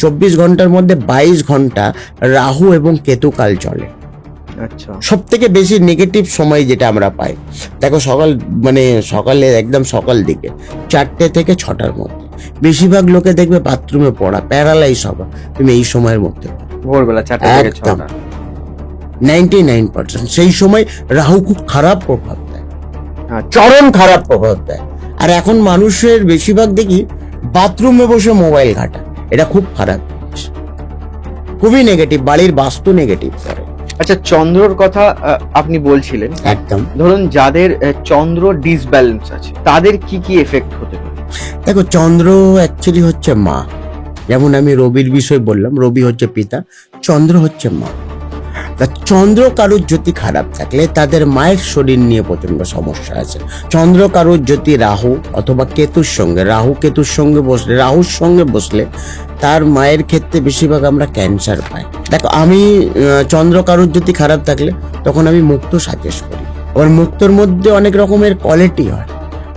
24 ঘন্টার মধ্যে 22 ঘন্টা রাহু এবং কেতু কাল চলে। আচ্ছা, সব থেকে বেশি নেগেটিভ সময় যেটা আমরা পাই, দেখো সকালে একদম সকাল দিকে 4টে থেকে 6টার মধ্যে বেশিরভাগ লোকে দেখবে বাথরুমে পড়া, প্যারালাইজ হওয়া, তুমি এই সময়ের মধ্যে ভোরবেলা 4টা থেকে একদম 6টা। 99% সেই সময় রাহু খুব খারাপ প্রভাব দেয়, আচ্ছা, চরম খারাপ প্রভাব দেয়। আর এখন মানুষের বেশিরভাগ দেখি বাথরুমে বসে মোবাইল ঘাটা, এটা খুব খারাপ জিনিস, খুবই নেগেটিভ, বাড়ির বাস্তু নেগেটিভ করে। আচ্ছা, চন্দ্রর কথা আপনি বলছিলেন, একদম। ধরুন যাদের চন্দ্র ডিসব্যালেন্স আছে তাদের কি কি এফেক্ট হতে পারে? দেখো, চন্দ্র অ্যাকচুয়ালি হচ্ছে মা, যেমন আমি রবির বিষয় বললাম, রবি হচ্ছে পিতা, চন্দ্র হচ্ছে মা। তা চন্দ্র কারুর যদি খারাপ থাকলে তাদের মায়ের শরীর নিয়ে প্রচন্ড সমস্যা আছে। চন্দ্র কারুর যদি রাহু অথবা কেতুর সঙ্গে, রাহুর সঙ্গে বসলে তার মায়ের ক্ষেত্রে বেশিরভাগ আমরা ক্যান্সার পাই। দেখো, আমি চন্দ্র কারুর যদি খারাপ থাকলে তখন আমি মুক্ত সাজেস্ট করি। আবার মুক্তর মধ্যে অনেক রকমের কোয়ালিটি হয়।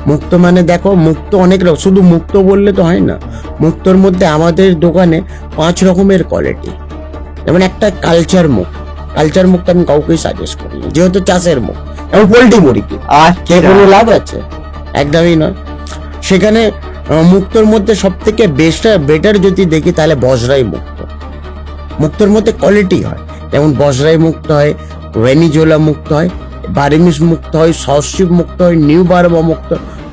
মুক্ত মানে দেখো, মুক্ত অনেক রকম, শুধু মুক্ত বললে তো হয় না। মুক্তর মধ্যে আমাদের দোকানে 5 রকমের কোয়ালিটি। যেমন একটা কালচার মুক্ত আমি কাউকেই সাজেস্ট করি, যেহেতু চাষের মুখ, যেমন পোল্ট্রি মুরগি, আচ্ছা, কোনো লাভ আছে? একদমই নয়। সেখানে মুক্তর মধ্যে সব থেকে বেটার যদি দেখি তাহলে বজরাই মুক্তর মধ্যে কোয়ালিটি হয়, যেমন বজরাই মুক্ত হয়, ভেনিজোলা মুক্ত হয়, বারিমিস মুক্ত হয়, সসশিপ মুক্ত হয়, নিউ বারবা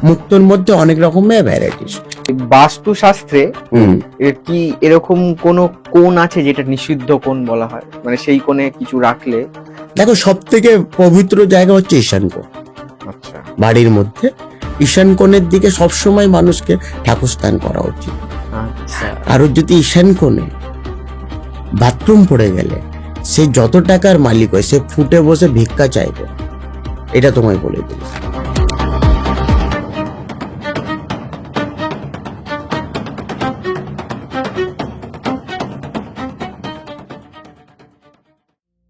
মুক্তর মধ্যে অনেক রকমের ভ্যারাইটিস। বাস্তুশাস্ত্রে কি এরকম কোন কোণ আছে যেটা নিষিদ্ধ কোণ বলা হয়, মানে সেই কোণে কিছু রাখলে? দেখো, সব থেকে পবিত্র জায়গা হচ্ছে ঈশান কোণ। আচ্ছা, বাড়ির মধ্যে ঈশান কোণের দিকে সবসময় মানুষকে ঠাকুর স্থান করা উচিত। আচ্ছা, কারোর যদি ঈশান কোণে বাথরুম পড়ে গেলে সে যত টাকার মালিক হয় সে ফুটে বসে ভিক্ষা চাইবে, এটা তোমায় বলে দিই।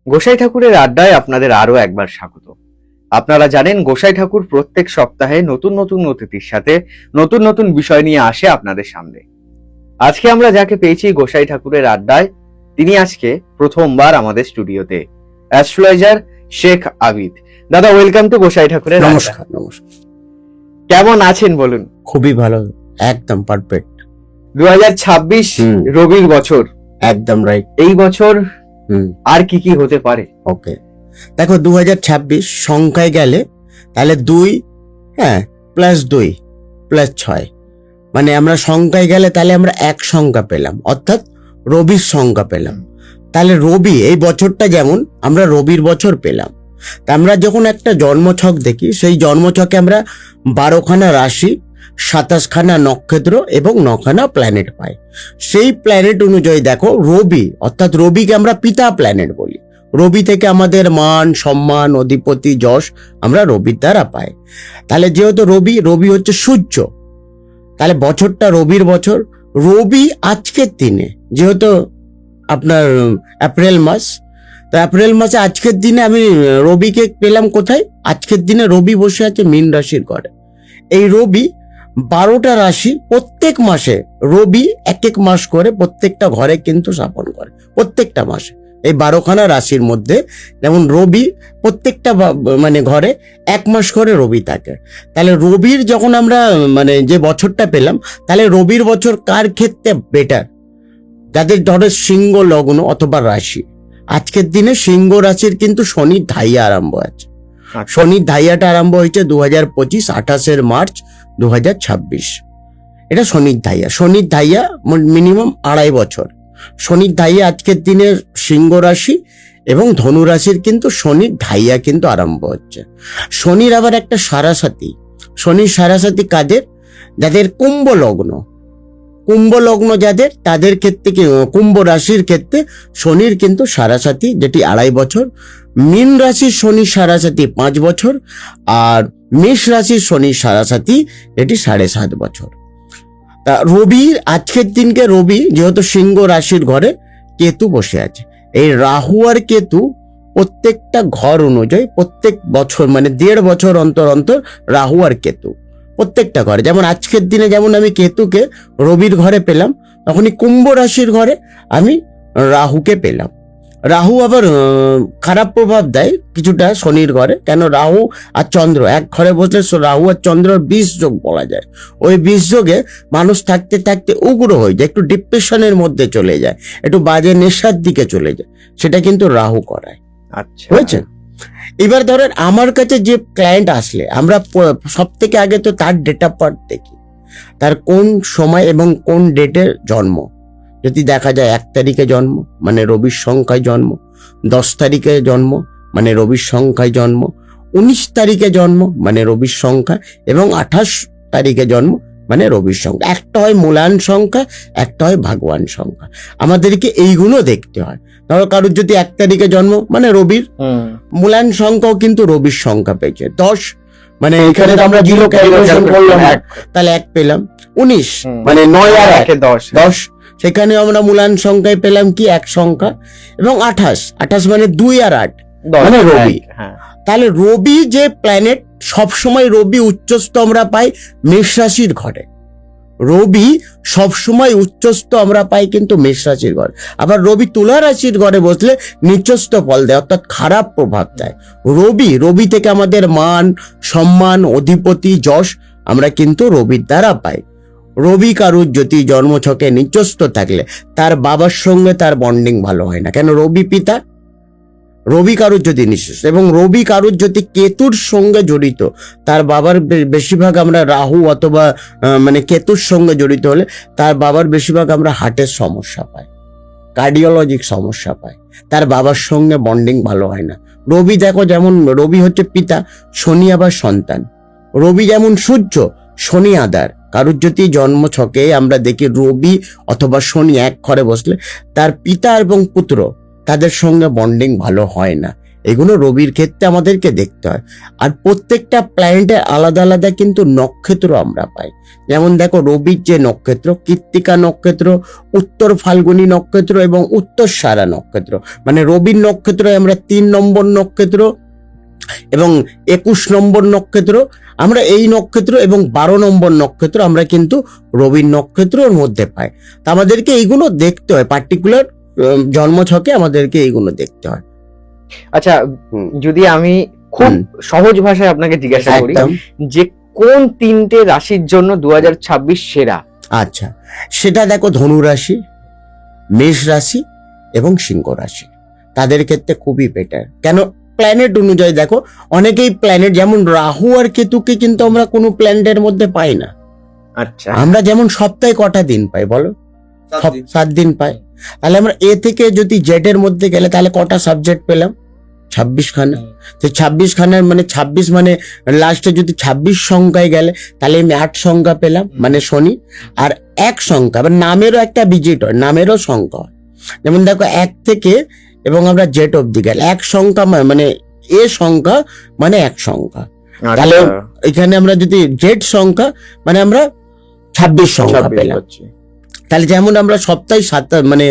গোসাই ঠাকুরের আড্ডায় আপনাদের আরো একবার স্বাগত। আপনারা জানেন গোসাই ঠাকুর প্রত্যেক সপ্তাহে নতুন নতুন অতিথির সাথে নতুন নতুন বিষয় নিয়ে আসে আপনাদের সামনে। আজকে আমরা যাকে পেয়েছি গোসাই ঠাকুরের আড্ডায়, তিনি আজকে প্রথমবার আমাদের স্টুডিওতে, অ্যাস্ট্রোলজার শেখ আবিদ। দাদা, ওয়েলকাম টু গোসাই ঠাকুরের আড্ডা। নমস্কার। কেমন আছেন বলুন? খুবই ভালো, একদম পারফেক্ট। 2026 রবির বছর, একদম রাইট। এই বছর আর কি কি হতে পারে? ওকে, দেখো 2026 সংখ্যায় গেলে তাহলে 2 +2 +6, মানে আমরা সংখ্যায় গেলে তাহলে আমরা 1 সংখ্যা পেলাম, অর্থাৎ রবির সংখ্যা পেলাম। তাহলে রবি এই বছরটা যেমন আমরা রবির বছর পেলাম। তা আমরা যখন একটা জন্মছক দেখি, সেই জন্মছকে আমরা 12খানা রাশি, 27খানা নক্ষত্র এবং 9খানা প্ল্যানেট পাই। সেই প্ল্যানেট অনুযায়ী দেখো, রবি অর্থাৎ রবিকে আমরা পিতা প্ল্যানেট বলি। রবি থেকে আমাদের মান, সম্মান, অধিপতি, যশ আমরা রবির দ্বারা পাই। তাহলে যেহেতু রবি হচ্ছে সূর্য, তাহলে বছরটা রবির বছর। রবি আজকের দিনে, যেহেতু আপনার এপ্রিল মাস, তো এপ্রিল মাসে আজকের দিনে আমি রবিকে পেলাম কোথায়? আজকের দিনে রবি বসে আছে মীন রাশির ঘরে। এই রবি 12টা রাশি, প্রত্যেক মাসে রবি এক মাস করে প্রত্যেকটা ঘরে কিন্তু স্থাপন করে, প্রত্যেকটা মাসে। এই 12খানা রাশির মধ্যে যেমন রবি প্রত্যেকটা মানে ঘরে 1 মাস করে রবি থাকে। তাহলে রবির যখন আমরা যে বছরটা পেলাম, তাহলে রবির বছর কার ক্ষেত্রে বেটার? যাদের ধরো সিংহ লগ্ন অথবা রাশি, আজকের দিনে সিংহ রাশির কিন্তু শনির ধাইয়া আরম্ভ আছে। শনির ধাইয়াটা আরম্ভ হয়েছে 2025 28 মার্চ 2026। এটা শনির ধাইয়া মিনিমাম 2.5 বছর। শনির ধাইয়া আজকের দিনে সিংহ রাশি এবং ধনু রাশির কিন্তু শনির ধাইয়া কিন্তু আরম্ভ হচ্ছে। শনির আবার একটা সারাসাতি, শনির সারাসাতি কাদের? যাদের কুম্ভ লগ্ন যাদের, তাদের ক্ষেত্রে কুম্ভ রাশির ক্ষেত্রে শনির কিন্তু সারাসাতি, যেটি 2.5 বছর। মীন রাশির শনির সারাসাতি 5 বছর, আর মেষ রাশির শনির সারাসাতি এটি 7.5 বছর। তা রবির আজকের দিনকে রবি যেহেতু সিংহ রাশির ঘরে কেতু বসে আছে, এই রাহু আর কেতু প্রত্যেকটা ঘর অনুযায়ী প্রত্যেক বছর 1.5 বছর অন্তর অন্তর রাহু আর কেতু প্রত্যেকটা ঘরে, যেমন আজকের দিনে যেমন আমি কেতুকে রবির ঘরে পেলাম, তখনই কুম্ভ রাশির ঘরে আমি রাহুকে পেলাম। রাহু আবার খারাপ প্রভাব দেয় কিছুটা শনির ঘরে, কেন রাহু আর চন্দ্র এক ঘরে বসলে রাহু আর চন্দ্রর বিষ যোগ বলা যায়। ওই বিষ যোগে মানুষ থাকতে থাকতে উগ্র হয়ে যায়, একটু ডিপ্রেশনের মধ্যে চলে যায়, একটু বাজে নেশার দিকে চলে যায়, সেটা কিন্তু রাহু করায়। আচ্ছা, বুঝেছে? এবার ধরেন আমার কাছে যে ক্লায়েন্ট আসলে আমরা সব থেকে আগে তো তার ডেট অফ বার্থ দেখি, তার কোন সময় এবং কোন ডেটের জন্ম। যদি দেখা যায় 1 তারিখে জন্ম মানে রবির সংখ্যায় জন্ম, 10 তারিখে জন্ম মানে রবির সংখ্যায় জন্ম, 19 তারিখে জন্ম মানে রবির সংখ্যা, এবং 28 তারিখে জন্ম মানে রবির সংখ্যা। একটা হয় মূলায়ন সংখ্যা, একটা হয় ভাগবান সংখ্যা। আমাদেরকে এইগুলো দেখতে হয়। ধরো কারোর যদি 1 তারিখে জন্ম মানে রবির মূলায়ন সংখ্যাও কিন্তু রবির সংখ্যা পেয়েছে 10, মানে এখানে তো আমরা 0 ক্যালকুলেশন করলাম, তাহলে 1 পেলাম। 19 মানে 9 আর 1 10, সেখানে আমরা মূলায়ন সংখ্যায় পেলাম কি 1 সংখ্যা, এবং 28 মানে 2 আর 8 মানে রবি। তাহলে রবি যে প্ল্যানেট, সবসময় রবি উচ্চস্থ আমরা পাই মেষ রাশির ঘরে। রবি সবসময় উচ্চস্থ আমরা পাই কিন্তু মেষ রাশির ঘরে। আবার রবি তুলা রাশির ঘরে বসলে নিচস্থ ফল দেয়, অর্থাৎ খারাপ প্রভাব দেয়। রবি থেকে আমাদের মান, সম্মান, অধিপতি, যশ আমরা কিন্তু রবির দ্বারা পাই। রবি কারুর যদি জন্মছকে নিচস্থ থাকলে তার বাবার সঙ্গে তার বন্ডিং ভালো হয় না, কেন রবি পিতা। রবি কারুর যদি নিঃশেষ, এবং রবি কারুর যদি কেতুর সঙ্গে জড়িত, তার বাবার বেশিরভাগ আমরা রাহু অথবা মানে কেতুর সঙ্গে জড়িত হলে তার বাবার বেশিরভাগ আমরা হার্টের সমস্যা পাই, কার্ডিওলজিক সমস্যা পাই, তার বাবার সঙ্গে বন্ডিং ভালো হয় না। রবি দেখো, যেমন রবি হচ্ছে পিতা, শনি আবার সন্তান। রবি যেমন সূর্য, শনি আধার। কারুর যদি জন্ম ছকে আমরা দেখি রবি অথবা শনি এক ঘরে বসলে তার পিতা এবং পুত্র তাদের সঙ্গে বন্ডিং ভালো হয় না। এগুলো রবির ক্ষেত্রে আমাদেরকে দেখতে হয়। আর প্রত্যেকটা প্ল্যানেটের আলাদা আলাদা কিন্তু নক্ষত্র আমরা পাই। যেমন দেখো রবির যে নক্ষত্র, কৃত্তিকা নক্ষত্র, উত্তর ফাল্গুনী নক্ষত্র এবং উত্তরসারা নক্ষত্র, মানে রবির নক্ষত্র আমরা 3 নম্বর নক্ষত্র এবং 21 নম্বর নক্ষত্র, আমরা এই নক্ষত্র এবং 12 নম্বর নক্ষত্র আমরা কিন্তু রবির নক্ষত্রের মধ্যে পাই। তা আমাদেরকে এইগুলো দেখতে হয়, পার্টিকুলার জন্মছকে আমাদেরকে এইগুলো দেখতে হয়। আচ্ছা, যদি আমি খুব সহজ ভাষায় আপনাকে জিজ্ঞাসা করি যে কোন 3টে রাশির জন্য 2026 সেরা? আচ্ছা, সেটা দেখো ধনু রাশি, মেষ রাশি এবং সিংহ রাশি, তাদের ক্ষেত্রে খুবই বেটার। কেন, প্ল্যানেট অনুযায়ী দেখো, অনেকেই প্ল্যানেট যেমন রাহু আর কেতুকে কিন্তু আমরা কোনো প্ল্যানেটের মধ্যে পাই না। আচ্ছা, আমরা যেমন সপ্তাহে কটা দিন পাই বলো? 7 দিন পাই। তাহলে আমরা এ থেকে যদি জেড এর মধ্যে গেলে তাহলে কটা সাবজেক্ট পেলাম? 26 খানা। তো 26 খানার মানে 26 মানে লাস্টে যদি 26 সংখ্যায় গেলে তাহলে আমি 8 সংখ্যা পেলাম, মানে শনি। আর 1 সংখ্যা, আবার নামেরও একটা ভিজিট হয়, নামেরও সংখ্যা হয়। যেমন দেখো 1 থেকে এবং আমরা জেড অব্দি গেলে 1 সংখ্যা মানে এ সংখ্যা মানে 1 সংখ্যা। তাহলে এখানে আমরা যদি জেড সংখ্যা মানে আমরা 26 সংখ্যা পেলাম। তাহলে যেমন আমরা সপ্তাহে 7 মানে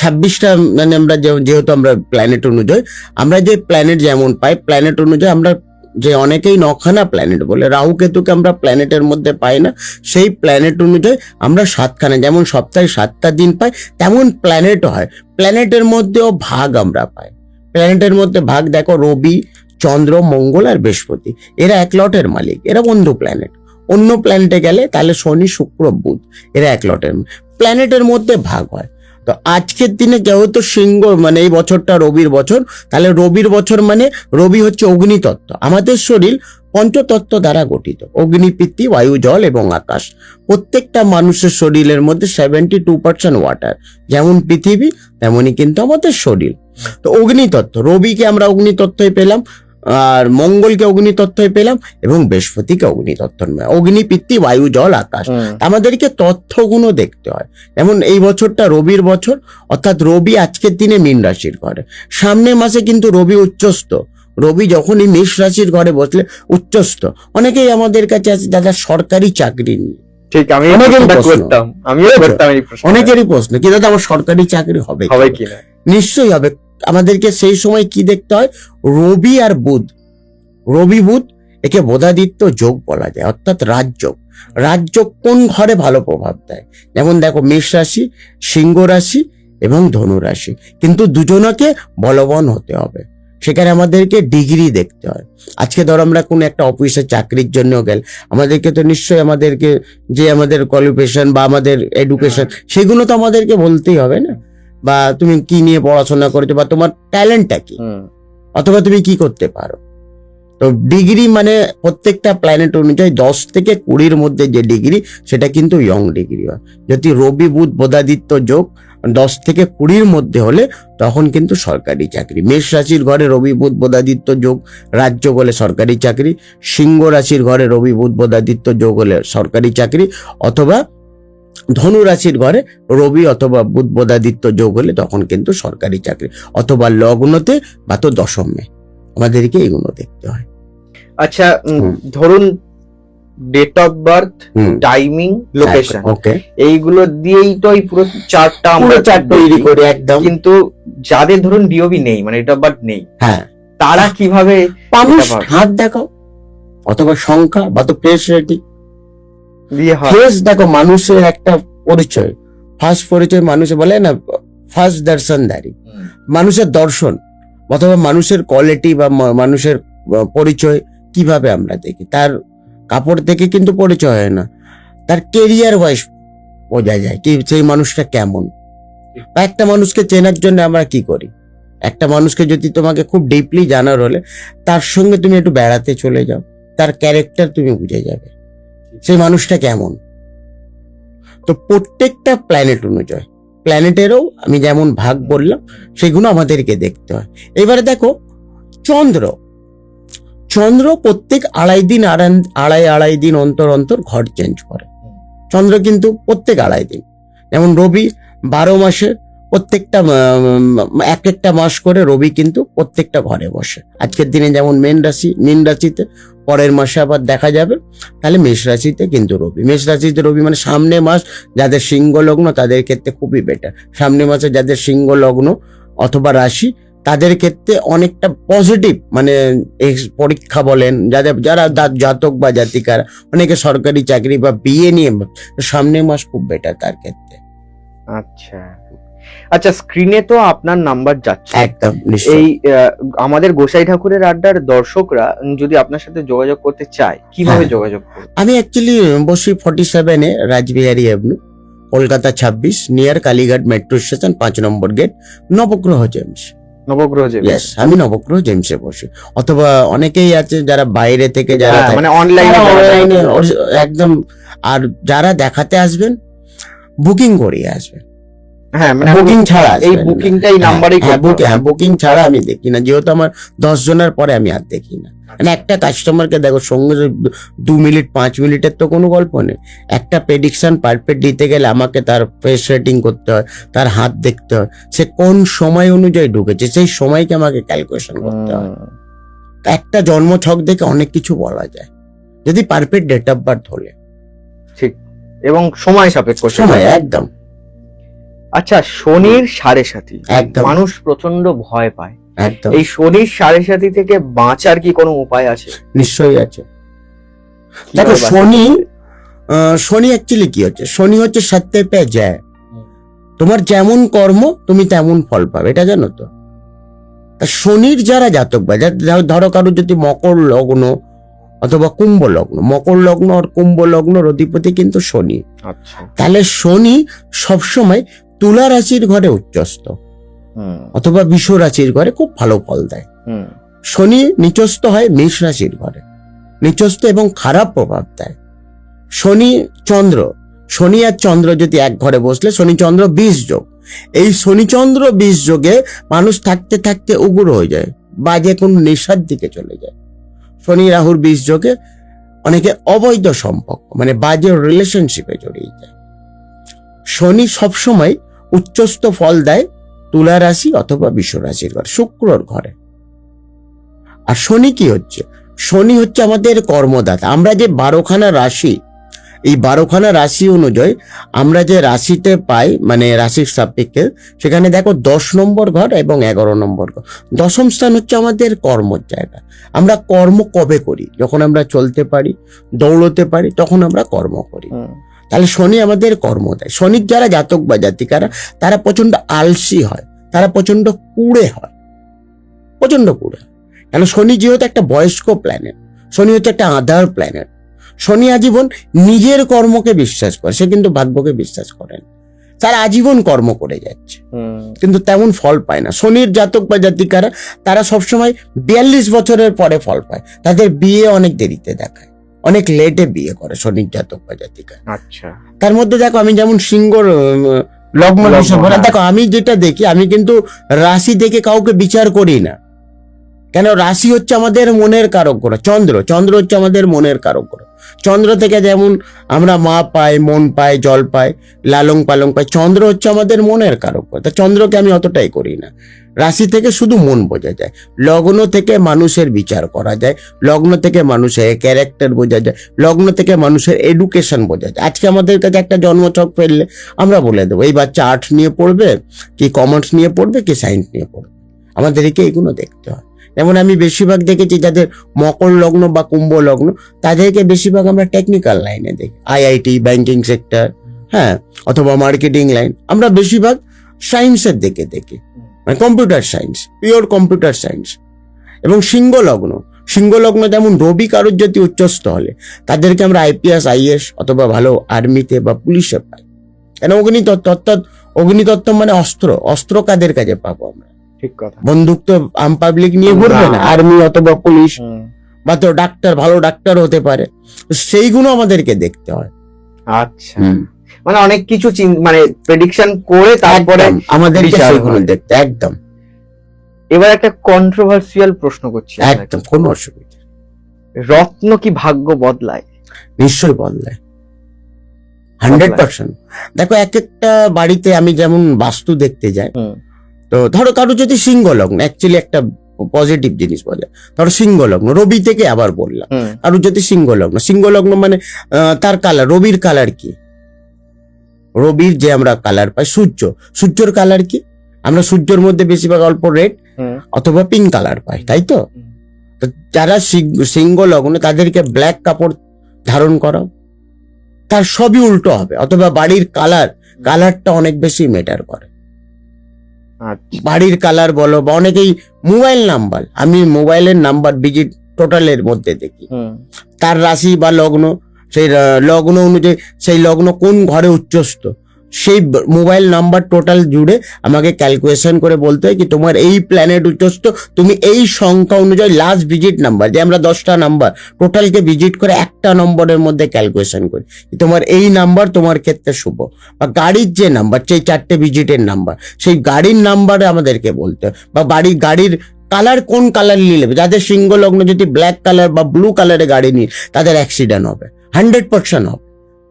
26টা মানে আমরা যেহেতু আমরা প্ল্যানেট অনুযায়ী আমরা যে প্ল্যানেট যেমন পাই, প্ল্যানেট অনুযায়ী আমরা যে অনেকেই 9খানা প্ল্যানেট বলে, রাহু কেতুকে আমরা প্ল্যানেটের মধ্যে পাই না, সেই প্ল্যানেট অনুযায়ী আমরা 7খানা, যেমন সপ্তাহে 7টা দিন পাই তেমন প্ল্যানেট হয়। প্ল্যানেটের মধ্যেও ভাগ আমরা পাই। প্ল্যানেটের মধ্যে ভাগ দেখো, রবি, চন্দ্র, মঙ্গল আর বৃহস্পতি, এরা এক লটের মালিক, এরা বন্ধু প্ল্যানেট। অন্য প্ল্যানেটে গেলে তাহলে শনি, শুক্র, বুধ, এরা এক লটের। প্ল্যানেটের মধ্যে ভাগ হয়। তো আজকের দিনে যেহেতু সিংহ মানে এই বছরটা রবির বছর, তাহলে রবির বছর মানে রবি হচ্ছে অগ্নিতত্ত্ব। আমাদের শরীর পঞ্চতত্ত্ব দ্বারা গঠিত, অগ্নি, পৃথিবী, বায়ু, জল এবং আকাশ। প্রত্যেকটা মানুষের শরীরের মধ্যে 72% ওয়াটার, যেমন পৃথিবী তেমনই কিন্তু আমাদের শরীর। তো অগ্নিতত্ত্ব, রবিকে আমরা অগ্নিতত্ত্বই পেলাম, আর মঙ্গলকে অগ্নিতত্ত্বই পেলাম এবং বৃহস্পতিকে অগ্নিতত্ত্ব। অগ্নি, পৃথিবী, বায়ু, জল, আকাশ। আমাদেরকে তথ্যগুলো দেখতে হয়। যেমন এই বছরটা রবির বছর, অর্থাৎ রবি আজকের দিনে মীন রাশির ঘরে, সামনের মাসে কিন্তু রবি উচ্চস্থ। রবি যখনই মেষ রাশির ঘরে বসলে উচ্চস্থ। অনেকেই আমাদের কাছে আছে দাদা সরকারি চাকরি নিয়ে, ঠিক আমিও করতাম এই প্রশ্ন, অনেকেরই প্রশ্ন কি দাদা আমার সরকারি চাকরি হবে কিনা? নিশ্চয়ই হবে। আমাদেরকে সেই সময় কি দেখতে হয়? রবি আর বুধ, রবি বুধ, একে বোধাদিত্য যোগ বলা যায়, অর্থাৎ রাজযোগ। রাজ্য কোন ঘরে ভালো প্রভাব দেয়। যেমন দেখো, মেষ রাশি, সিংহ রাশি এবং ধনু রাশি, কিন্তু দুজনকে বলবান হতে হবে। সেখানে আমাদেরকে ডিগ্রি দেখতে হয়। আজকে ধরো আমরা কোনো একটা অফিসে চাকরির জন্য গেল, আমাদেরকে তো নিশ্চয়ই আমাদেরকে যে আমাদের কোয়ালিফিকেশন বা আমাদের এডুকেশন সেগুলো তো আমাদেরকে বলতেই হবে না, বা তুমি কি নিয়ে পড়াশোনা করেছো বা তোমার ট্যালেন্টটা কি, অথবা তুমি কি করতে পারো। তো ডিগ্রি মানে প্রত্যেকটা প্ল্যানেট অনুযায়ী 10 থেকে 20-র মধ্যে যে ডিগ্রি, সেটা কিন্তু ইয়ং ডিগ্রি হয়। যদি রবি বুধ বোধাদিত্য যোগ 10 থেকে 20-র মধ্যে হলে তখন কিন্তু সরকারি চাকরি। মেষ রাশির ঘরে রবি বুধ বোধাদিত্য যোগ রাজ্য হলে সরকারি চাকরি, সিংহ রাশির ঘরে রবি বুধ বোধাদিত্য যোগ হলে সরকারি চাকরি, অথবা ধনু রাশির ঘরে রবি অথবা বুধ বোধাদিত্য যোগ হলে তখন কিন্তু সরকারি চাকরি, অথবা লগ্নতে বা তো দশমে। আমাদেরকে এগুলো দেখতে হয়। আচ্ছা, ধরুন date of birth, timing, location, okay, এইগুলো দিয়েই তো এই পুরো চার্টটা আমরা তৈরি করি একদম। কিন্তু যাদের ধরুন ডিওবি নেই, মানে ডেট অফ বার্থ নেই, হ্যাঁ, তারা কিভাবে মানুষ হাত দেখাও অথবা সংখ্যা বা তো ফেস রেটিং দিয়ে হয়? ফেস দেখো, মানুষের একটা পরিচয়, ফার্স্ট পরিচয় মানুষে বলে না, ফার্স্ট দর্শনদারি, মানুষের দর্শন অথবা মানুষের কোয়ালিটি বা মানুষের পরিচয় কিভাবে আমরা দেখি। তার কাপড় থেকে কিন্তু পরিচয় হয় না, তার কেরিয়ার ওয়াইজ বোঝা যায় কি সেই মানুষটা কেমন। বা একটা মানুষকে চেনার জন্য আমরা কি করি, একটা মানুষকে যদি তোমাকে খুব ডিপলি জানার হলে তার সঙ্গে তুমি একটু বেড়াতে চলে যাও, তার ক্যারেক্টার তুমি বুঝে যাবে সেই মানুষটা কেমন। তো প্রত্যেকটা প্ল্যানেট অনুযায়ী, প্ল্যানেটেরও আমি যেমন ভাগ বললাম সেগুলো আমাদেরকে দেখতে হয়। এবারে দেখো চন্দ্র, চন্দ্র প্রত্যেক আড়াই দিন অন্তর অন্তর ঘর চেঞ্জ করে। চন্দ্র কিন্তু প্রত্যেক 2.5 দিন, যেমন রবি 12 মাসে প্রত্যেকটা এক একটা মাস করে রবি কিন্তু প্রত্যেকটা ঘরে বসে। আজকের দিনে যেমন মীন রাশিতে, পরের মাসে আবার দেখা যাবে তাহলে মেষ রাশিতে কিন্তু রবি। মেষ রাশিতে রবি মানে সামনে মাস যাদের সিংহ লগ্ন তাদের ক্ষেত্রে খুবই বেটার। সামনে মাসে যাদের সিংহ লগ্ন অথবা রাশি তাদের ক্ষেত্রে অনেকটা পজিটিভ, মানে পরীক্ষা বলেন, যারা জাতক বা জাতিকার অনেকে সরকারি চাকরি বা বিয়ে নিয়ে সামনের মাস খুব বেটার তার ক্ষেত্রে। আচ্ছা আচ্ছা, স্ক্রিনে তো আপনার নাম্বার যাচ্ছে একদম। এই আমাদের গোসাই ঠাকুরের আড্ডার দর্শকরা যদি আপনার সাথে যোগাযোগ করতে চায় কিভাবে যোগাযোগ করবে? আমি অ্যাকচুয়ালি বসি 47-এ Rajbihari avenue, Kolkata 26, near Kalighat metro station, 5 number gate, Nabagraha gems. Nabagraha gems, yes, আমি নবগ্রহ জেমসে বসি। অথবা অনেকেই আছে যারা বাইরে থেকে যারা মানে অনলাইনে একদম। আর যারা দেখাতে আসবেন বুকিং করিয়ে আসবেন। হ্যাঁ, মানে বুকিং ছাড়া এই বুকিংটাই নাম্বারেই বুকিং ছাড়া আমি দেখি না, যেহেতু আমার 10 জনের পরে আমি আর দেখি না। মানে একটা কাস্টমারকে দেখো সঙ্গে 2 মিনিট 5 মিনিটের তো কোনো গল্প নেই। একটা প্রেডিকশন পারফেক্ট দিতে গেলে আমাকে তার ফেস রেটিং করতে হয়, তার হাত দেখতে হয়, সে কোন সময় অনুযায়ী ঢুকেছে সেই সময়কে আমাকে ক্যালকুলেশন করতে হয়। একটা জন্ম ছক দেখে অনেক কিছু বলা যায় যদি পারফেক্ট ডেট অফ বার্থ হলে। ঠিক, এবং সময় সাপেক্ষ সময় একদম। আচ্ছা, শনির 7.5, একদম মানুষ প্রচন্ড ভয় পায়, একদম। এই শনির 7.5 থেকে বাঁচার কি কোনো উপায় আছে? নিশ্চয়ই আছে। দেখো শনি অ্যাকচুয়ালি কি হচ্ছে, শনি হচ্ছে সত্যে পে যায়, তোমার যেমন কর্ম তুমি তেমন ফল পাবে, এটা জানো তো। শনির যারা জাতক বা ধরো কারো যদি মকর লগ্ন অথবা কুম্ভ লগ্ন, মকর লগ্ন আর কুম্ভ লগ্ন অধিপতি কিন্তু শনি। আচ্ছা, তাহলে শনি সবসময় তুলা রাশির ঘরে উচ্চস্থ অথবা বৃষ রাশির ঘরে খুব ভালো ফল দেয়। শনি নিচস্থ হয় মেষ রাশির ঘরে, নিচস্থ এবং খারাপ প্রভাব দেয়। শনি আর চন্দ্র যদি এক ঘরে বসলে শনি চন্দ্র 20 যোগ, এই শনি চন্দ্র 20 যোগে মানুষ থাকতে থাকতে উগ্র হয়ে যায়, বাজে কোন নেশার দিকে চলে যায়। শনি রাহুর 20 যোগে অনেকে অবৈধ সম্পর্ক মানে বাজে রিলেশনশিপে জড়িয়ে যায়। শনি সবসময় উচ্চস্থ ফল দেয় তুলা রাশি অথবা বৃষ রাশির ঘরে, শুক্রর ঘরে। আর শনি কি হচ্ছে, শনি হচ্ছে আমাদের কর্মদাতা। আমরা যে 12খানা রাশি এই 12খানা রাশি অনুযায়ী আমরা যে রাশিতে পাই, মানে রাশির সাপেক্ষে, সেখানে দেখো 10 নম্বর ঘর এবং 11 নম্বর ঘর। দশম স্থান হচ্ছে আমাদের কর্মর জায়গা। আমরা কর্ম কবে করি? যখন আমরা চলতে পারি, দৌড়তে পারি, তখন আমরা কর্ম করি। তাহলে শনি আমাদের কর্ম দেয়। শনির যারা জাতক বা জাতিকারা, তারা প্রচন্ড আলসি হয়, তারা প্রচন্ড কুড়ে হয়, প্রচন্ড কুড়ে। কেন? শনি যেহেতু একটা বয়স্ক প্ল্যানেট, শনি হচ্ছে একটা আধার প্ল্যানেট। শনি আজীবন নিজের কর্মকে বিশ্বাস করে, সে কিন্তু ভাগ্যকে বিশ্বাস করেন। তারা আজীবন কর্ম করে যাচ্ছে, কিন্তু তেমন ফল পায় না। শনির জাতক বা জাতিকারা তারা সবসময় 42 বছরের পরে ফল পায়। তাদের বিয়ে অনেক দেরিতে দেখায়, অনেক লেটে বিয়ে করে শনির জাতক বা জাতিকা। আচ্ছা, তার মধ্যে দেখো, আমি যেমন সিংহ লগ্ন হিসেবে, দেখো আমি যেটা দেখি, আমি কিন্তু রাশি দেখে কাউকে বিচার করি না। কেন? রাশি হচ্ছে আমাদের মনের কারক গ্রহ। চন্দ্র হচ্ছে আমাদের মনের কারক গ্রহ। চন্দ্র থেকে যেমন আমরা মা পাই, মন পাই, জল পাই, লালং পালং পাই, চন্দ্র হচ্ছে আমাদের মনের কারক গ্রহ। তা চন্দ্রকে আমি অতটাই করি না। রাশি থেকে শুধু মন বোঝা যায়, লগ্ন থেকে মানুষের বিচার করা যায়, লগ্ন থেকে মানুষের ক্যারেক্টার বোঝা যায়, লগ্ন থেকে মানুষের এডুকেশন বোঝা যায়। আজকে আমাদের কাছে একটা জন্মছক ফেললে আমরা বলে দেবো এই বাচ্চা আর্টস নিয়ে পড়বে, কি কমার্স নিয়ে পড়বে, কি সায়েন্স নিয়ে পড়বে। আমাদেরকে এগুলো দেখতে হয়। যেমন আমি বেশিরভাগ দেখেছি যাদের মকর লগ্ন বা কুম্ভ লগ্ন, তাদেরকে বেশিরভাগ আমরা টেকনিক্যাল লাইনে দেখি, আইআইটি, ব্যাংকিং সেক্টর, হ্যাঁ, অথবা মার্কেটিং লাইন। আমরা বেশিরভাগ সায়েন্সের দিকে দেখি, মানে computer science, pure computer science. এবং সিংহ লগ্ন যেমন রবি কারোর যদি উচ্চস্থ হলে, তাদেরকে আমরা আইপিএস, আইএস অথবা ভালো আর্মিতে বা পুলিশে পাই। কেন? অগ্নিতত্ত্ব, অর্থাৎ অগ্নিতত্ত্ব মানে অস্ত্র কাদের কাছে পাবো আমরা? ঠিক কথা। বন্দুক তো আম পাবলিক নিয়ে ঘুরবে না, আর্মি অথবা পুলিশ, বা তো ডাক্তার, ভালো ডাক্তার হতে পারে। সেইগুলো আমাদেরকে দেখতে হয়। আচ্ছা, মানে অনেক কিছু মানে প্রেডিকশন করে তারপরে আমাদেরকে সেইগুলো দেখতে। একদম। এবার একটা কন্ট্রোভার্সিয়াল প্রশ্ন করছি, একদম কোনো অসুবিধা। রত্ন কি ভাগ্য বদলায়? নিশ্চয়ই বদলায়, 100%। দেখো, এক একটা বাড়িতে আমি যেমন বাস্তু দেখতে যাই, তো ধরো কারো যদি সিংহ লগ্ন, অ্যাকচুয়ালি একটা পজিটিভ জিনিস বলে, ধরো সিংহ লগ্ন, রবি থেকে আবার বললাম, কারো যদি সিংহ লগ্ন মানে তার কালার, রবির কালার কি? রবির যে আমরা কালার পাই, সূর্যর কালার কি? আমরা সূর্যের মধ্যে বেশিরভাগ অল্প রেড অথবা পিঙ্ক কালার পাই, তাই তো? যারা সিংহ লগ্ন, তাদেরকে ব্ল্যাক কাপড় ধারণ করাও, তার সবই উল্টো হবে। অথবা বাড়ির কালারটা অনেক বেশি ম্যাটার করে। বাড়ির কালার বলো, বা অনেকেই মোবাইল নাম্বার, আমি মোবাইলের নাম্বার ভিজিট টোটালের মধ্যে দেখি, তার রাশি বা লগ্ন, সেই লগ্ন অনুযায়ী সেই লগ্ন কোন ঘরে উচ্চস্থ, সেই মোবাইল নাম্বার টোটাল জুড়ে আমাকে ক্যালকুলেশন করে বলতে হয় কি তোমার এই প্ল্যানেট উচ্চস্থ, তুমি এই সংখ্যা অনুযায়ী লাস্ট ভিজিট নাম্বার, যে আমরা 10টা নাম্বার টোটালকে ভিজিট করে একটা নম্বরের মধ্যে ক্যালকুলেশন করি, তোমার এই নাম্বার তোমার ক্ষেত্রে শুভ। বা গাড়ির যে নাম্বার, সেই 4টে ভিজিটের নাম্বার, সেই গাড়ির নাম্বারে আমাদেরকে বলতে হয়। বা গাড়ির কালার, কোন কালার নিলে, যাদের সিংহ লগ্ন যদি ব্ল্যাক কালার বা ব্লু কালারের গাড়ি নিয়ে, তাদের অ্যাক্সিডেন্ট হবে, 100% হবে,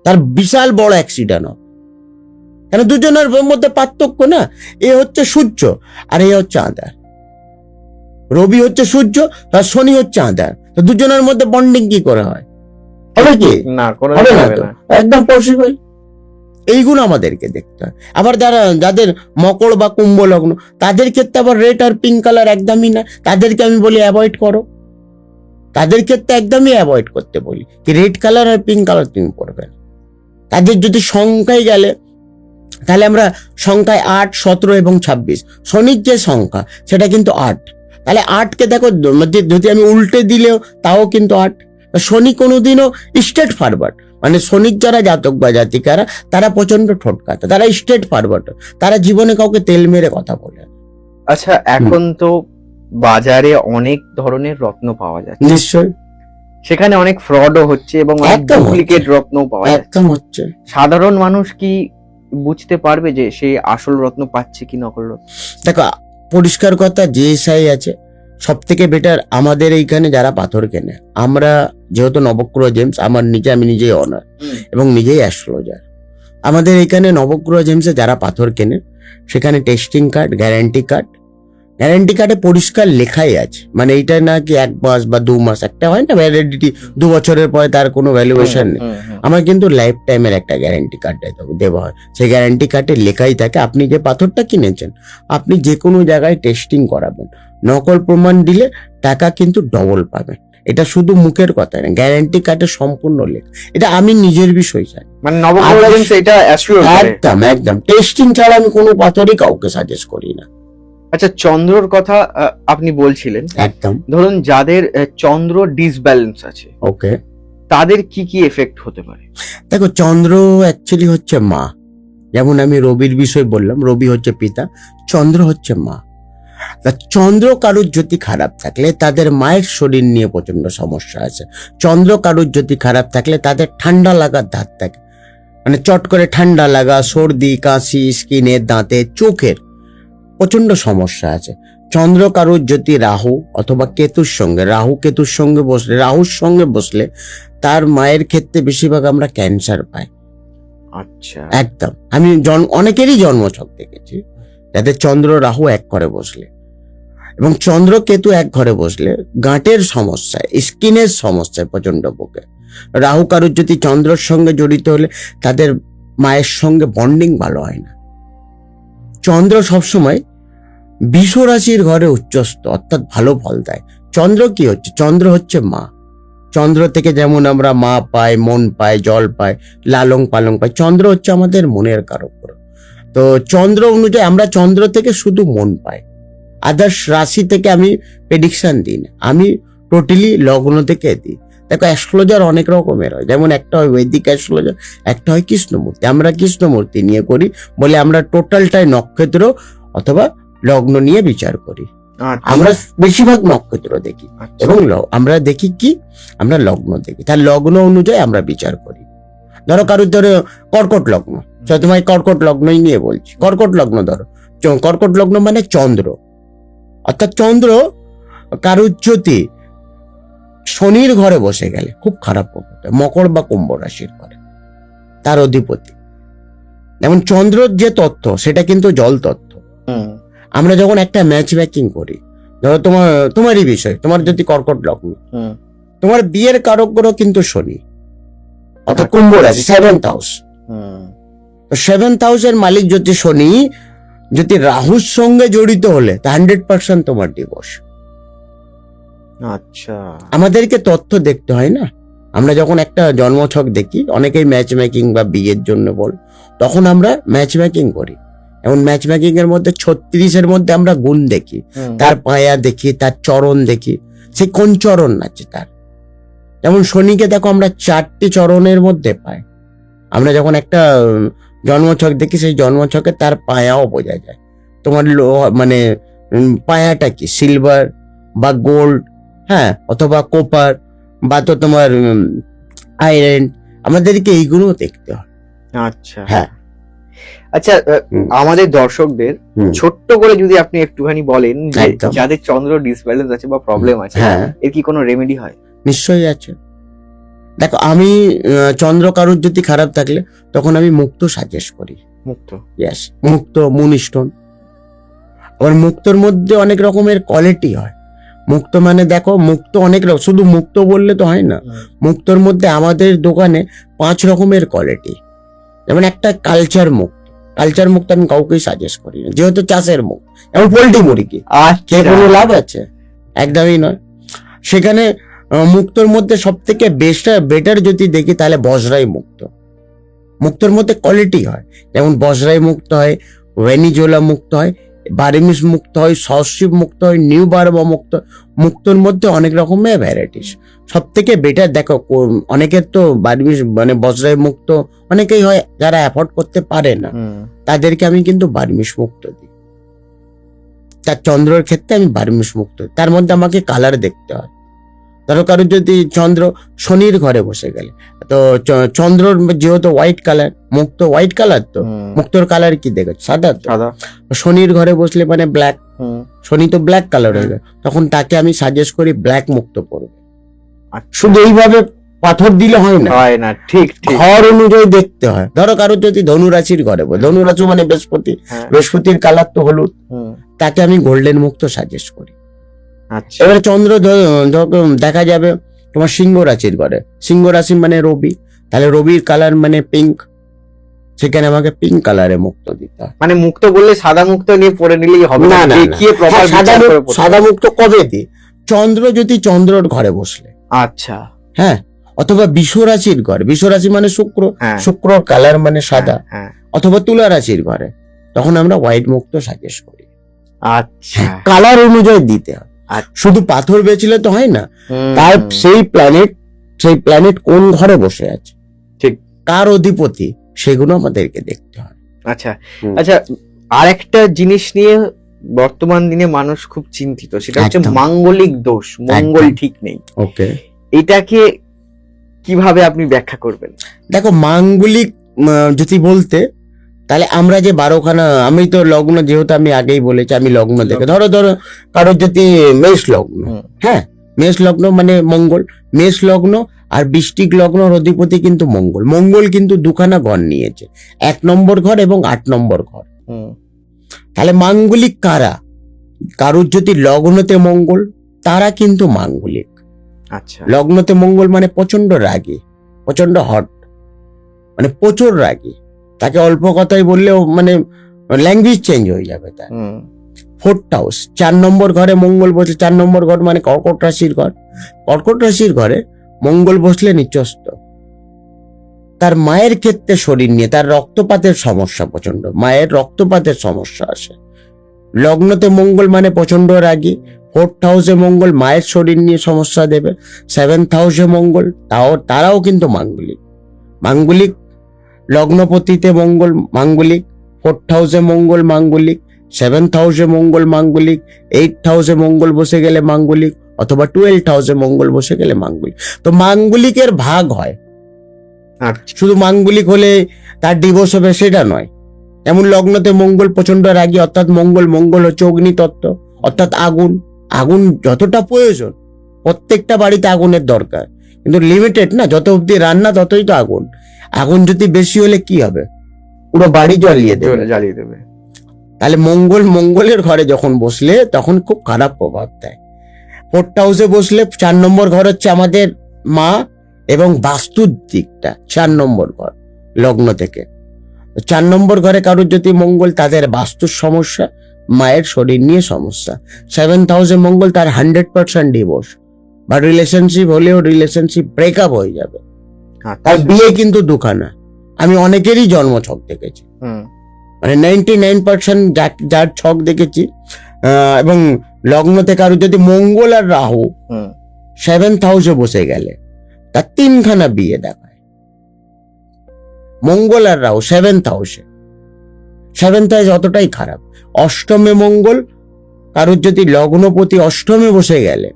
তার বিশাল বড় অ্যাক্সিডেন্ট হবে। কেন? দুজনের মধ্যে পার্থক্য না, এ হচ্ছে সূর্য আর এ হচ্ছে আঁধার। রবি হচ্ছে সূর্য আর শনি হচ্ছে আঁধার, তো দুজনের মধ্যে বন্ডিং কি করে হয়? হবে কি? না, হবে না তো, একদম পসিবল। এইগুলো আমাদেরকে দেখতে হয়। আবার যাদের মকর বা কুম্ভ লগ্ন, তাদের ক্ষেত্রে আবার রেড আর পিঙ্ক কালার একদমই না, তাদেরকে আমি বলি অ্যাভয়েড করো। তাদের ক্ষেত্রে একদমই অ্যাভয়েড করতে বলি, কি রেড কালার আর পিঙ্ক কালার তুমি পড়বে না। তাদের যদি সংখ্যায় গেলে, তাহলে আমরা সংখ্যায় 8, 17 এবং 26, শনির যে সংখ্যা সেটা কিন্তু 8। তাহলে 8কে দেখো, যদি আমি উল্টে দিলেও তাও কিন্তু 8। শনি কোনোদিনও স্ট্রেট ফরওয়ার্ড, মানে শনির যারা জাতক বা জাতিকারা, তারা প্রচন্ড ঠোটকাটা, তারা স্ট্রেট ফরওয়ার্ড, তারা জীবনে কাউকে তেল মেরে কথা বলে। আচ্ছা, এখন তো বাজারে অনেক ধরনের রত্ন পাওয়া যাচ্ছে, নিশ্চয়ই সেখানে অনেক ফ্রডও হচ্ছে এবং ডুপ্লিকেট রত্ন পাওয়া যাচ্ছে। একদম হচ্ছে। সাধারণ মানুষ কি বুঝতে পারবে যে সে আসল রত্ন পাচ্ছে কি নকল রত্ন? দেখো, পরিষ্কার কথা, জিএসআই আছে, সব থেকে বেটার আমাদের এইখানে যারা পাথর কেনে, আমরা যেহেতু নবগ্রহ জেমস, আমি নিজেই অনার এবং নিজেই অ্যাস্ট্রোলজার। আমাদের এইখানে নবগ্রহ জেমসে যারা পাথর কেনে, সেখানে টেস্টিং কার্ড, গ্যারান্টি কার্ডে পরিষ্কার লেখাই আছে, মানে এইটা না কি 1 মাস বা 2 মাস, একটা হয় না ভ্যালিডিটি, 2 বছরের পরে তার কোনো ভ্যালুয়েশন নেই। আমার কিন্তু লাইফ টাইমের একটা গ্যারান্টি কার্ড দেওয়া হয়। সেই গ্যারান্টি কার্ডে লেখাই থাকে আপনি যে পাথরটা কিনেছেন আপনি যে কোনো জায়গায় টেস্টিং করাবেন, নকল প্রমাণ দিলে টাকা কিন্তু ডবল পাবেন। এটা শুধু মুখের কথা না, গ্যারান্টি কার্ডে সম্পূর্ণ লেখা। এটা আমি নিজের বিষয় জানি, মানে নবগ্রহ এটা অ্যাসিওর করে। একদম একদম টেস্টিং ছাড়া আমি কোনো পাথরই কাউকে সাজেস্ট করি না। আচ্ছা, চন্দ্রর কথা আপনি বলছিলেন, একদম। ধরুন যাদের চন্দ্র ডিসব্যালেন্স আছে ওকে, তাদের কি কি এফেক্ট হতে পারে? দেখো চন্দ্র অ্যাকচুয়ালি হচ্ছে মা। যেমন আমি রবির বিষয় বললাম, রবি হচ্ছে পিতা, চন্দ্র হচ্ছে মা। তা চন্দ্র কারুর যদি খারাপ থাকলে তাদের মায়ের শরীর নিয়ে প্রচন্ড সমস্যা আছে। চন্দ্র কারুর যদি খারাপ থাকলে তাদের ঠান্ডা লাগার ধাত থাকে, মানে চট করে ঠান্ডা লাগা, সর্দি কাশি, স্কিনে, দাঁতে, চোখের প্রচন্ড সমস্যা আছে। চন্দ্র কারুর যদি রাহু অথবা কেতুর সঙ্গে, রাহুর সঙ্গে বসলে তার মায়ের ক্ষেত্রে বেশিরভাগ আমরা ক্যান্সার পাই। আচ্ছা, একদম। আমি অনেকেরই জন্মছক দেখেছি যাদের চন্দ্র রাহু এক ঘরে বসলে, এবং চন্দ্র কেতু এক ঘরে বসলে গাঁটের সমস্যায়, স্কিনের সমস্যায় প্রচন্ড ভোগে। রাহু কারুর যদি চন্দ্রের সঙ্গে জড়িত হলে তাদের মায়ের সঙ্গে বন্ডিং ভালো হয় না। চন্দ্র সবসময় বৃষ রাশির ঘরে উচ্চস্থ, অর্থাৎ ভালো ফল দেয়। চন্দ্র কি হচ্ছে? চন্দ্র হচ্ছে মা। চন্দ্র থেকে যেমন আমরা মা পাই, মন পাই, জল পাই, লালন পালন পাই, চন্দ্র হচ্ছে আমাদের মনের কারক। তো চন্দ্র অনুযায়ী আমরা চন্দ্র থেকে শুধু মন পাই, আদার্স রাশি থেকে আমি প্রেডিকশন দিই না, আমি টোটালি লগ্ন থেকে দিই। দেখো অ্যাস্ট্রোলজার অনেক রকমের হয়, যেমন একটা হয় বৈদিক অ্যাস্ট্রোলজার, একটা হয় কৃষ্ণমূর্তি। আমরা কৃষ্ণমূর্তি নিয়ে করি বলে আমরা টোটালটাই নক্ষত্র অথবা লগ্ন নিয়ে বিচার করি। আমরা বেশিরভাগ নক্ষত্র দেখি এবং আমরা দেখি কি, আমরা লগ্ন দেখি, তার লগ্ন অনুযায়ী আমরা বিচার করি। ধরো কারোর ধরো কর্কট লগ্ন, তোমায় কর্কট লগ্নই নিয়ে বলছি। কর্কট লগ্ন ধরো, কর্কট লগ্ন মানে চন্দ্র, অর্থাৎ চন্দ্র কারুর যদি শনির ঘরে বসে গেলে খুব খারাপ প্রভাব, মকর বা কুম্ভ রাশির ঘরে তার অধিপতি। যেমন চন্দ্রর যে তত্ত্ব সেটা কিন্তু জল তত্ত্ব। আমরা যখন একটা ম্যাচ মেকিং করি, ধরো তোমারই বিষয়, তোমার যদি কর্কট লগ্ন, তোমার বিয়ের কারক গ্রহ কিন্তু শনি, অর্থাৎ কুম্ভ রাশি, 7th হাউস। 7th হাউসের মালিক যদি শনি, যদি রাহুর সঙ্গে জড়িত হলে তা 100% তোমার ডিভোর্স। আচ্ছা, আমাদেরকে তথ্য দেখতে হয় না। আমরা যখন একটা জন্মছক দেখি, অনেকেই ম্যাচ মেকিং বা বিয়ের জন্য বল, তখন আমরা ম্যাচ মেকিং করি। এমন ম্যাচ মেকিং এর মধ্যে 36-এর মধ্যে আমরা গুণ দেখি, তার পায়া দেখি, তার চরণ দেখি, সে কোন চরণ আছে তার। যেমন শনিকে দেখো আমরা 4টি চরণের মধ্যে পাই। আমরা যখন একটা জন্মছক দেখি, সেই জন্মছকে তার পায়াও বোঝা যায়। তোমার মানে পায়াটা কি, সিলভার বা গোল্ড, হ্যাঁ, অথবা কোপার, বা তো তোমার আয়রন, আমাদেরকে এইগুলো দেখতে হয়। আচ্ছা, হ্যাঁ। আচ্ছা, আমাদের দর্শকদের ছোট্ট করে যদি আপনি একটুখানি বলেন যে যাদের চন্দ্র ডিসব্যালেন্স আছে বা প্রবলেম আছে, এর কি কোনো রেমেডি হয়? নিশ্চয়ই আছে। দেখো আমি চন্দ্র কারুর যদি খারাপ থাকলে তখন আমি মুক্ত সাজেস্ট করি। মুক্ত, ইয়েস, মুক্ত, মুনস্টোন। আবার মুক্তর মধ্যে অনেক রকমের কোয়ালিটি হয়। মুক্ত মানে দেখো, মুক্ত অনেক রকম, শুধু মুক্ত বললে তো হয় না। মুক্তর মধ্যে আমাদের দোকানে 5 রকমের কোয়ালিটি। যেমন একটা কালচার মুক্ত, কালচার মুক্ত আমি কাউকেই সাজেস্ট করি না, যেহেতু চাষের মুক্ত। যেমন পোল্ট্রি মুরগি, খেয়ে কোনো লাভ আছে? একদমই নয়। সেখানে মুক্তর মধ্যে সব থেকে বেটার যদি দেখি তাহলে বজরাই মুক্ত। মুক্তর মধ্যে কোয়ালিটি হয়, যেমন বজরাই মুক্ত হয়, ভেনিজোলা মুক্ত হয়, বার্মিস মুক্ত হয়, সসশিপ মুক্ত হয়, নিউ বার্মা মুক্ত। মুক্তর মধ্যে অনেক রকমের ভ্যারাইটিস। সব থেকে বেটার দেখো, অনেকের তো বার্মিস মানে বজরাই মুক্ত অনেকেই হয় যারা অ্যাফোর্ড করতে পারে না, তাদেরকে আমি কিন্তু বার্মিস মুক্ত দিই। তার চন্দ্রের ক্ষেত্রে আমি বার্মিস মুক্ত, তার মধ্যে আমাকে কালার দেখতে হয়। ধরো কারোর যদি চন্দ্র শনির ঘরে বসে গেলে, তো চন্দ্রর যেহেতু হোয়াইট কালার, মুক্ত হোয়াইট কালার, তো মুক্তর কালার কি দেখো? সাদা। শনির ঘরে বসলে মানে ব্ল্যাক, শনি তো ব্ল্যাক কালার হয়ে গেল, তখন তাকে আমি সাজেস্ট করি ব্ল্যাক মুক্ত পড়বে। শুধু এইভাবে পাথর দিলে হয় না, ঠিক ঘর অনুযায়ী দেখতে হয়। ধরো কারোর যদি ধনুরাশির ঘরে, ধনুরাশি মানে বৃহস্পতি, বৃহস্পতির কালার তো হলুদ, তাকে আমি গোল্ডেন মুক্ত সাজেস্ট করি। এবারে চন্দ্র দেখা যাবে তোমার সিংহ রাশির ঘরে, সিংহ রাশি মানে রবি, তাহলে রবির কালার মানে পিঙ্ক, সেখানে আমাকে পিঙ্ক কালারে মুক্ত দিতে হয়। মানে মুক্ত বললে সাদা মুক্ত নিয়ে পড়ে নিলেই হবে না, না, দেখিয়ে প্রপার সাদা মুক্ত কবে দিই? চন্দ্র যদি চন্দ্রর ঘরে বসলে, আচ্ছা, হ্যাঁ, অথবা বিশ্বরাশির ঘরে, বিশ্বরাশি মানে শুক্র, হ্যাঁ, শুক্রর কালার মানে সাদা, হ্যাঁ, অথবা তুলা রাশির ঘরে, তখন আমরা হোয়াইট মুক্ত সাজেস্ট করি। আচ্ছা, কালার অনুযায়ী দিতে হয়, আচ্ছা। শুধু পাথর বেচলে তো হয় না, তার সেই প্ল্যানেট কোন ঘরে বসে আছে, ঠিক, কার অধিপতি, সেগুলো আমাদেরকে দেখতে হয়। আচ্ছা, আচ্ছা। আরেকটা জিনিস নিয়ে বর্তমান দিনে মানুষ খুব চিন্তিত, সেটা হচ্ছে একদম। মাঙ্গলিক দোষ, মঙ্গল একদম। ঠিক নেই। ওকে, এটাকে কিভাবে আপনি ব্যাখ্যা করবেন? দেখো মাঙ্গলিক যদি বলতে, তাহলে আমরা যে 12খানা, আমি তো লগ্ন, যেহেতু আমি আগেই বলেছি আমি লগ্ন দেখে, ধরো কারোর যদি মেষ লগ্ন, হ্যাঁ, মেষ লগ্ন মানে মঙ্গল, মেষ লগ্ন আর বৃশ্চিক লগ্নর অধিপতি কিন্তু মঙ্গল। মঙ্গল কিন্তু দুখানা ঘর নিয়েছে, 1 নম্বর ঘর এবং 8 নম্বর ঘর। তাহলে মাঙ্গলিক কারা? কারোর যদি লগ্নতে মঙ্গল, তারা কিন্তু মাঙ্গলিক। আচ্ছা, লগ্নতে মঙ্গল মানে প্রচন্ড রাগী, প্রচন্ড হট, মানে প্রচুর রাগী, তাকে অল্প কথাই বললেও মানে ল্যাঙ্গুয়েজ চেঞ্জ হয়ে যাবে তার। 4th হাউস, 4 নম্বর ঘরে মঙ্গল বসে, 4 নম্বর ঘর মানে কর্কট রাশির ঘর। কর্কট রাশির ঘরে মঙ্গল বসলে নিচস্ত, তার মায়ের ক্ষেত্রে শরীর নিয়ে তার রক্তপাতের সমস্যা, প্রচন্ড মায়ের রক্তপাতের সমস্যা আসে। লগ্নতে মঙ্গল মানে প্রচন্ড রাগী, 4th হাউসে মঙ্গল মায়ের শরীর নিয়ে সমস্যা দেবে, 7th হাউসে মঙ্গল, তারাও কিন্তু মাঙ্গলিক। মাঙ্গলিক লগ্নপতিতে মঙ্গল মাঙ্গলিক, 4th হাউসে মঙ্গল মাঙ্গলিক, 7th হাউসে মঙ্গল মাঙ্গলিক, 8th হাউসে মঙ্গল বসে গেলে মাঙ্গলিক, অথবা 12th হাউসে মঙ্গল বসে গেলে মাঙ্গলিক। তো মাঙ্গলিকের ভাগ হয়, শুধু মাঙ্গলিক হলে তার ডিভোর্স হবে সেটা নয়। যেমন লগ্নতে মঙ্গল প্রচন্ড রাগী, অর্থাৎ মঙ্গল হচ্ছে অগ্নি তত্ত্ব, অর্থাৎ আগুন। আগুন যতটা প্রয়োজন, প্রত্যেকটা বাড়িতে আগুনের দরকার, কিন্তু লিমিটেড না, যত অব্দি রান্না ততই তো আগুন। আগুন যদি বেশি হলে কি হবে? পুরো বাড়ি জ্বালিয়ে দেবে। তাহলে মঙ্গলের ঘরে যখন বসলে তখন খুব খারাপ প্রভাব দেয়। 4th হাউসে বসলে, 4 নম্বর ঘর হচ্ছে আমাদের মা এবং বাস্তুর দিকটা, 4 নম্বর ঘর লগ্ন থেকে। 4 নম্বর ঘরে কারোর যদি মঙ্গল, তাদের বাস্তুর সমস্যা, মায়ের শরীর নিয়ে সমস্যা। 7th হাউসে মঙ্গল, তার 100% ডিভোর্স, বা রিলেশনশিপ হলেও রিলেশনশিপ ব্রেকআপ হয়ে যাবে। তার বিয়ে কিন্তু দুখানা, আমি অনেকেরই জন্মছক দেখেছি, মানে 99% যার ছক দেখেছি। এবং লগ্নতে কারো যদি মঙ্গল আর রাহু 7th হাউসে বসে গেলে তার 3খানা বিয়ে দেখায়। মঙ্গল আর রাহু 7th হাউসে, 7th হাউস অতটাই খারাপ। অষ্টমে মঙ্গল, কারোর যদি লগ্নপতি অষ্টমে বসে গেলে,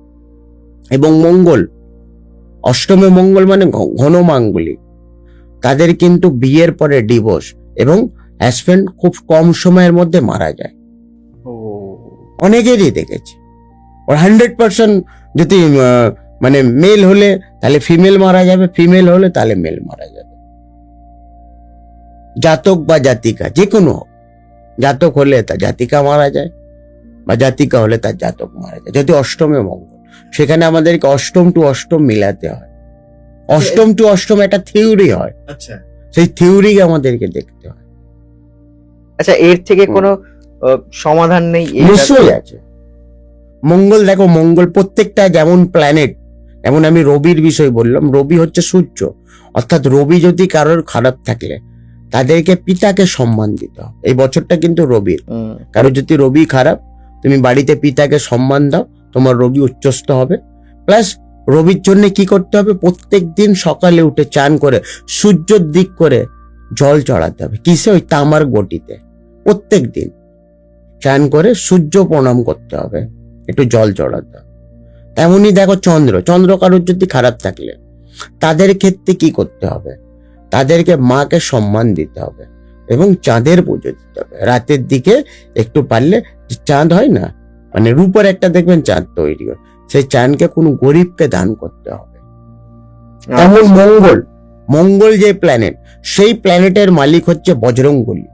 এবং মঙ্গল অষ্টমে মঙ্গল মানে ঘন মাঙ্গলিক, তাদের কিন্তু বিয়ের পরে ডিভোর্স এবং হাজবেন্ড খুব কম সময়ের মধ্যে মারা যায়। অনেকেরই দেখেছি। ওর 100% যদি মানে মেল হলে তাহলে ফিমেল মারা যাবে, ফিমেল হলে তাহলে মেল মারা যাবে। জাতক বা জাতিকা যে কোনো হোক, জাতক হলে তার জাতিকা মারা যায়, বা জাতিকা হলে তার জাতক মারা যায়। যদি অষ্টমে মঙ্গল, সেখানে আমাদেরকে অষ্টম টু অষ্টম মিলাতে হয়। অষ্টম টু অষ্টম একটা থিওরি হয়, আচ্ছা, সেই থিওরি আমাদেরকে দেখতে হয়। আচ্ছা, এর থেকে কোনো সমাধান নেই? নিশ্চয়ই আছে। মঙ্গল, দেখো মঙ্গল প্রত্যেকটা, যেমন প্ল্যানেট, যেমন আমি রবির বিষয় বললাম, রবি হচ্ছে সূর্য, অর্থাৎ রবি যদি কারোর খারাপ থাকলে তাদেরকে পিতাকে সম্মান দিতে হবে। এই বছরটা কিন্তু রবির, কারো যদি রবি খারাপ, তুমি বাড়িতে পিতাকে সম্মান দাও, তোমার রবি উচ্চস্থ হবে। প্লাস রবির জন্য কি করতে হবে? প্রত্যেক দিন সকালে উঠে চান করে সূর্যের দিক করে জল চড়াতে হবে। কিসে? ওই তামার গটিতে। প্রত্যেক দিন চান করে সূর্য প্রণাম করতে হবে, একটু জল চড়াতে হবে। তেমনি দেখো চন্দ্র কারোর যদি খারাপ থাকলে তাদের ক্ষেত্রে কি করতে হবে? তাদেরকে মাকে সম্মান দিতে হবে এবং চাঁদের পুজো দিতে হবে। রাতের দিকে একটু পারলে, চাঁদ হয় না, মানে রূপের একটা দেখবেন চাঁদ তৈরি হয়, সেই চাঁদকে কোনো গরিবকে দান করতে হবে। তেমন মঙ্গল যে প্ল্যানেট, সেই প্ল্যানেটের মালিক হচ্ছে বজরংবলী।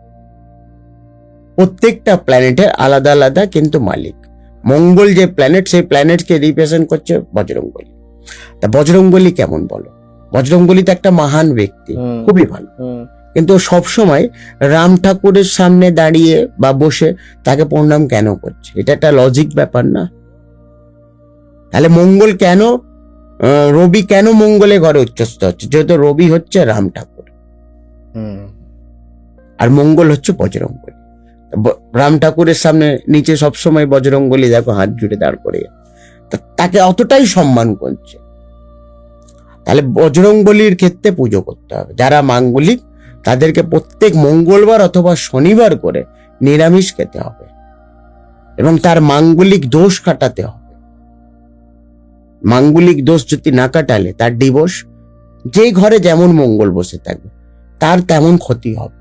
প্রত্যেকটা প্ল্যানেটের আলাদা আলাদা কিন্তু মালিক। মঙ্গল যে প্ল্যানেট, সেই প্ল্যানেটকে রিপ্রেজেন্ট করছে বজরংবলী। তা বজরংবলী কেমন বলো? বজরংবলী তো একটা মহান ব্যক্তি, খুবই ভালো, কিন্তু সব সময় রাম ঠাকুরের সামনে দাঁড়িয়ে বা বসে তাকে প্রণাম কেন করছে? এটা একটা লজিক ব্যাপার না? তাহলে মঙ্গল কেন, রবি কেন মঙ্গলে ঘরে উচ্চস্থ হচ্ছে? যেহেতু রবি হচ্ছে রাম ঠাকুর আর মঙ্গল হচ্ছে বজরংবলী। রাম ঠাকুরের সামনে নিচে সবসময় বজরংবলী দেখো হাত জুড়ে দাঁড় করে, তাকে অতটাই সম্মান করছে। তাহলে বজরংবলীর ক্ষেত্রে পুজো করতে হবে। যারা মাঙ্গলিক তাদেরকে প্রত্যেক মঙ্গলবার অথবা শনিবার করে নিরামিষ খেতে হবে এবং তার মাঙ্গলিক দোষ কাটাতে হবে। মাঙ্গলিক দোষ যদি না কাটালে তার ডিভোর্স, যে ঘরে যেমন মঙ্গল বসে থাকবে তার তেমন ক্ষতি হবে।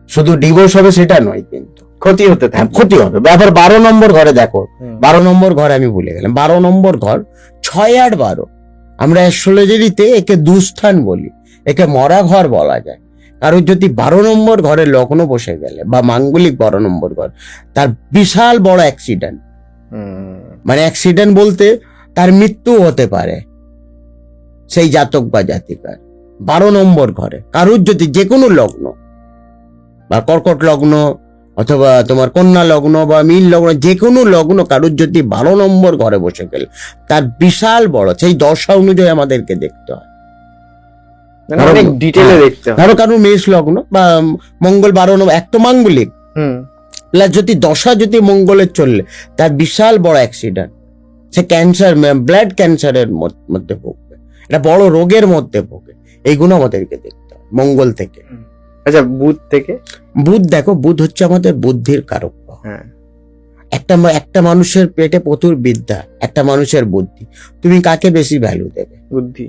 শুধু ডিভোর্স হবে সেটা নয়, কিন্তু ক্ষতি হতে থাকে, ক্ষতি হবে। আবার 12 নম্বর ঘরে দেখো, 12 নম্বর ঘর আমি ভুলে গেলাম, 12 নম্বর ঘর 6, 8, 12। আমরা অ্যাস্ট্রোলজিতে একে দুস্থান বলি, একে মরা ঘর বলা যায়। কারণ যদি 12 নম্বর ঘরে লগ্ন বসে গেলে বা মাঙ্গলিক 12 নম্বর ঘর, তার বিশাল বড় অ্যাক্সিডেন্ট, মানে অ্যাক্সিডেন্ট বলতে তার মৃত্যু হতে পারে সেই জাতক বা জাতিকার। 12 নম্বর ঘরে কারুর যদি যে কোনো লগ্ন বা কর্কট লগ্ন অথবা তোমার কন্যা লগ্ন বা মীন লগ্ন, যে কোনো লগ্ন কারুর যদি 12 নম্বর ঘরে বসে গেল, তার বিশাল বড়, সেই দশা অনুযায়ী আমাদেরকে দেখতে হয়, অনেক ডিটেইলে দেখতে হয়। ধরো কারুর মেষ লগ্ন বা মঙ্গল 12 নম্বর, এক তো মাঙ্গলিক প্লাস যদি দশা যদি মঙ্গলের চললে তার বিশাল বড় অ্যাক্সিডেন্ট, সে ক্যান্সার, ব্লাড ক্যান্সারের মধ্যে ভুগবে, এটা বড় রোগের মধ্যে ভোগে। এইগুলো আমাদেরকে দেখতে হয় মঙ্গল থেকে। আচ্ছা, বুধ থেকে? বুধ দেখো, বুধ হচ্ছে আমাদের বুদ্ধির কারক। একটা মানুষের পেটে প্রচুর বিদ্যা, একটা মানুষের বুদ্ধি, তুমি কাকে বেশি ভ্যালু দেবে? বুদ্ধি।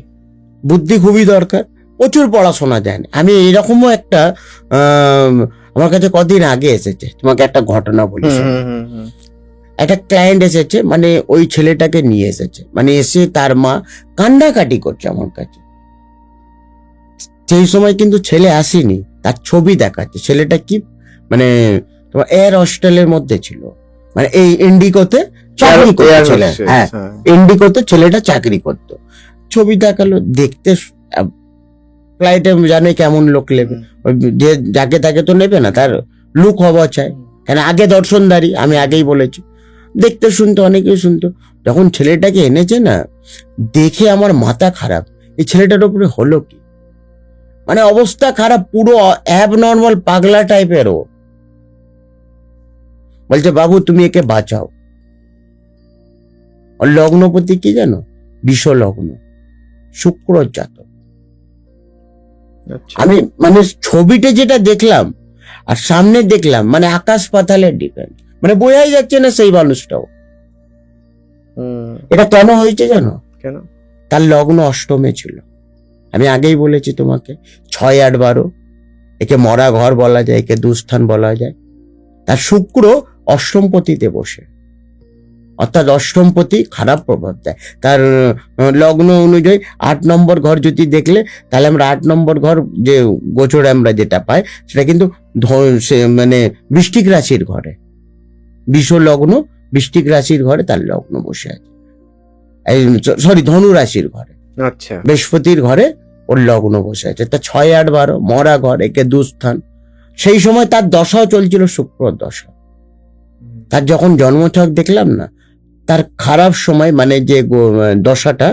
বুদ্ধি খুবই দরকার। প্রচুর পড়াশোনা যায় না। আমি এইরকমও একটা আমার কাছে কদিন আগে এসেছে, তোমাকে একটা ঘটনা বলি। একটা ক্লায়েন্ট এসেছে, মানে ওই ছেলেটাকে নিয়ে এসেছে, মানে এসে তার মা কান্নাকাটি করছে আমার কাছে। সেই সময় কিন্তু ছেলে আসেনি, তার ছবি দেখাচ্ছে। ছেলেটা কি মানে তোমার এয়ার হস্টেলের মধ্যে ছিল, মানে এই ইন্ডিগোতে চাকরি করতো ছেলে। হ্যাঁ, ইন্ডিগোতে ছেলেটা চাকরি করতো। ছবি দেখালো, দেখতে ফ্লাইটে জানে কেমন লোক নেবে, যে যাকে তাকে তো নেবে না, তার লুক হওয়া চাই, কেন আগে দর্শনদারি, আমি আগেই বলেছি। দেখতে শুনতো, অনেকেই শুনতো। যখন ছেলেটাকে এনেছে না, দেখে আমার মাথা খারাপ, এই ছেলেটার উপরে হলো কি, মানে অবস্থা খারাপ, পুরো অ্যাবনর্মাল পাগলা টাইপের। ও বলছে, বাবু তুমি একে বাঁচাও। আর লগ্নপতি কি জানো? বিষ লগ্ন, শুক্র জাতক। আমি মানে ছবিতে যেটা দেখলাম আর সামনে দেখলাম, মানে আকাশ পাতালের ডিফারেন্স, মানে বোঝাই যাচ্ছে না সেই মানুষটাও। এটা কেন হয়েছে জানো? কেন? তার লগ্ন অষ্টমে ছিল। আমি আগেই বলেছি তোমাকে, 6, 8, 12, একে মরা ঘর বলা যায়, একে দুস্থান বলা যায়। তার শুক্র অষ্টমপতিতে বসে, অর্থাৎ অষ্টমপতি খারাপ প্রভাব দেয়। তার লগ্ন অনুযায়ী 8 নম্বর ঘর যদি দেখলে, তাহলে আমরা 8 নম্বর ঘর যে গোচরে আমরা যেটা পাই, সেটা কিন্তু মানে বৃশ্চিক রাশির ঘরে, বিষ লগ্ন বৃশ্চিক রাশির ঘরে তার লগ্ন বসে আছে। সরি, ধনু রাশির ঘরে, আচ্ছা, বৃহস্পতির ঘরে ওর লগ্ন বসে আছে। তা 6, 8, 12 মরা ঘর, একে দুস্থান। সেই সময় তার দশাও চলছিল, শুক্র দশা। তার যখন জন্মছক দেখলাম না, তার খারাপ সময়, মানে যে দশাটা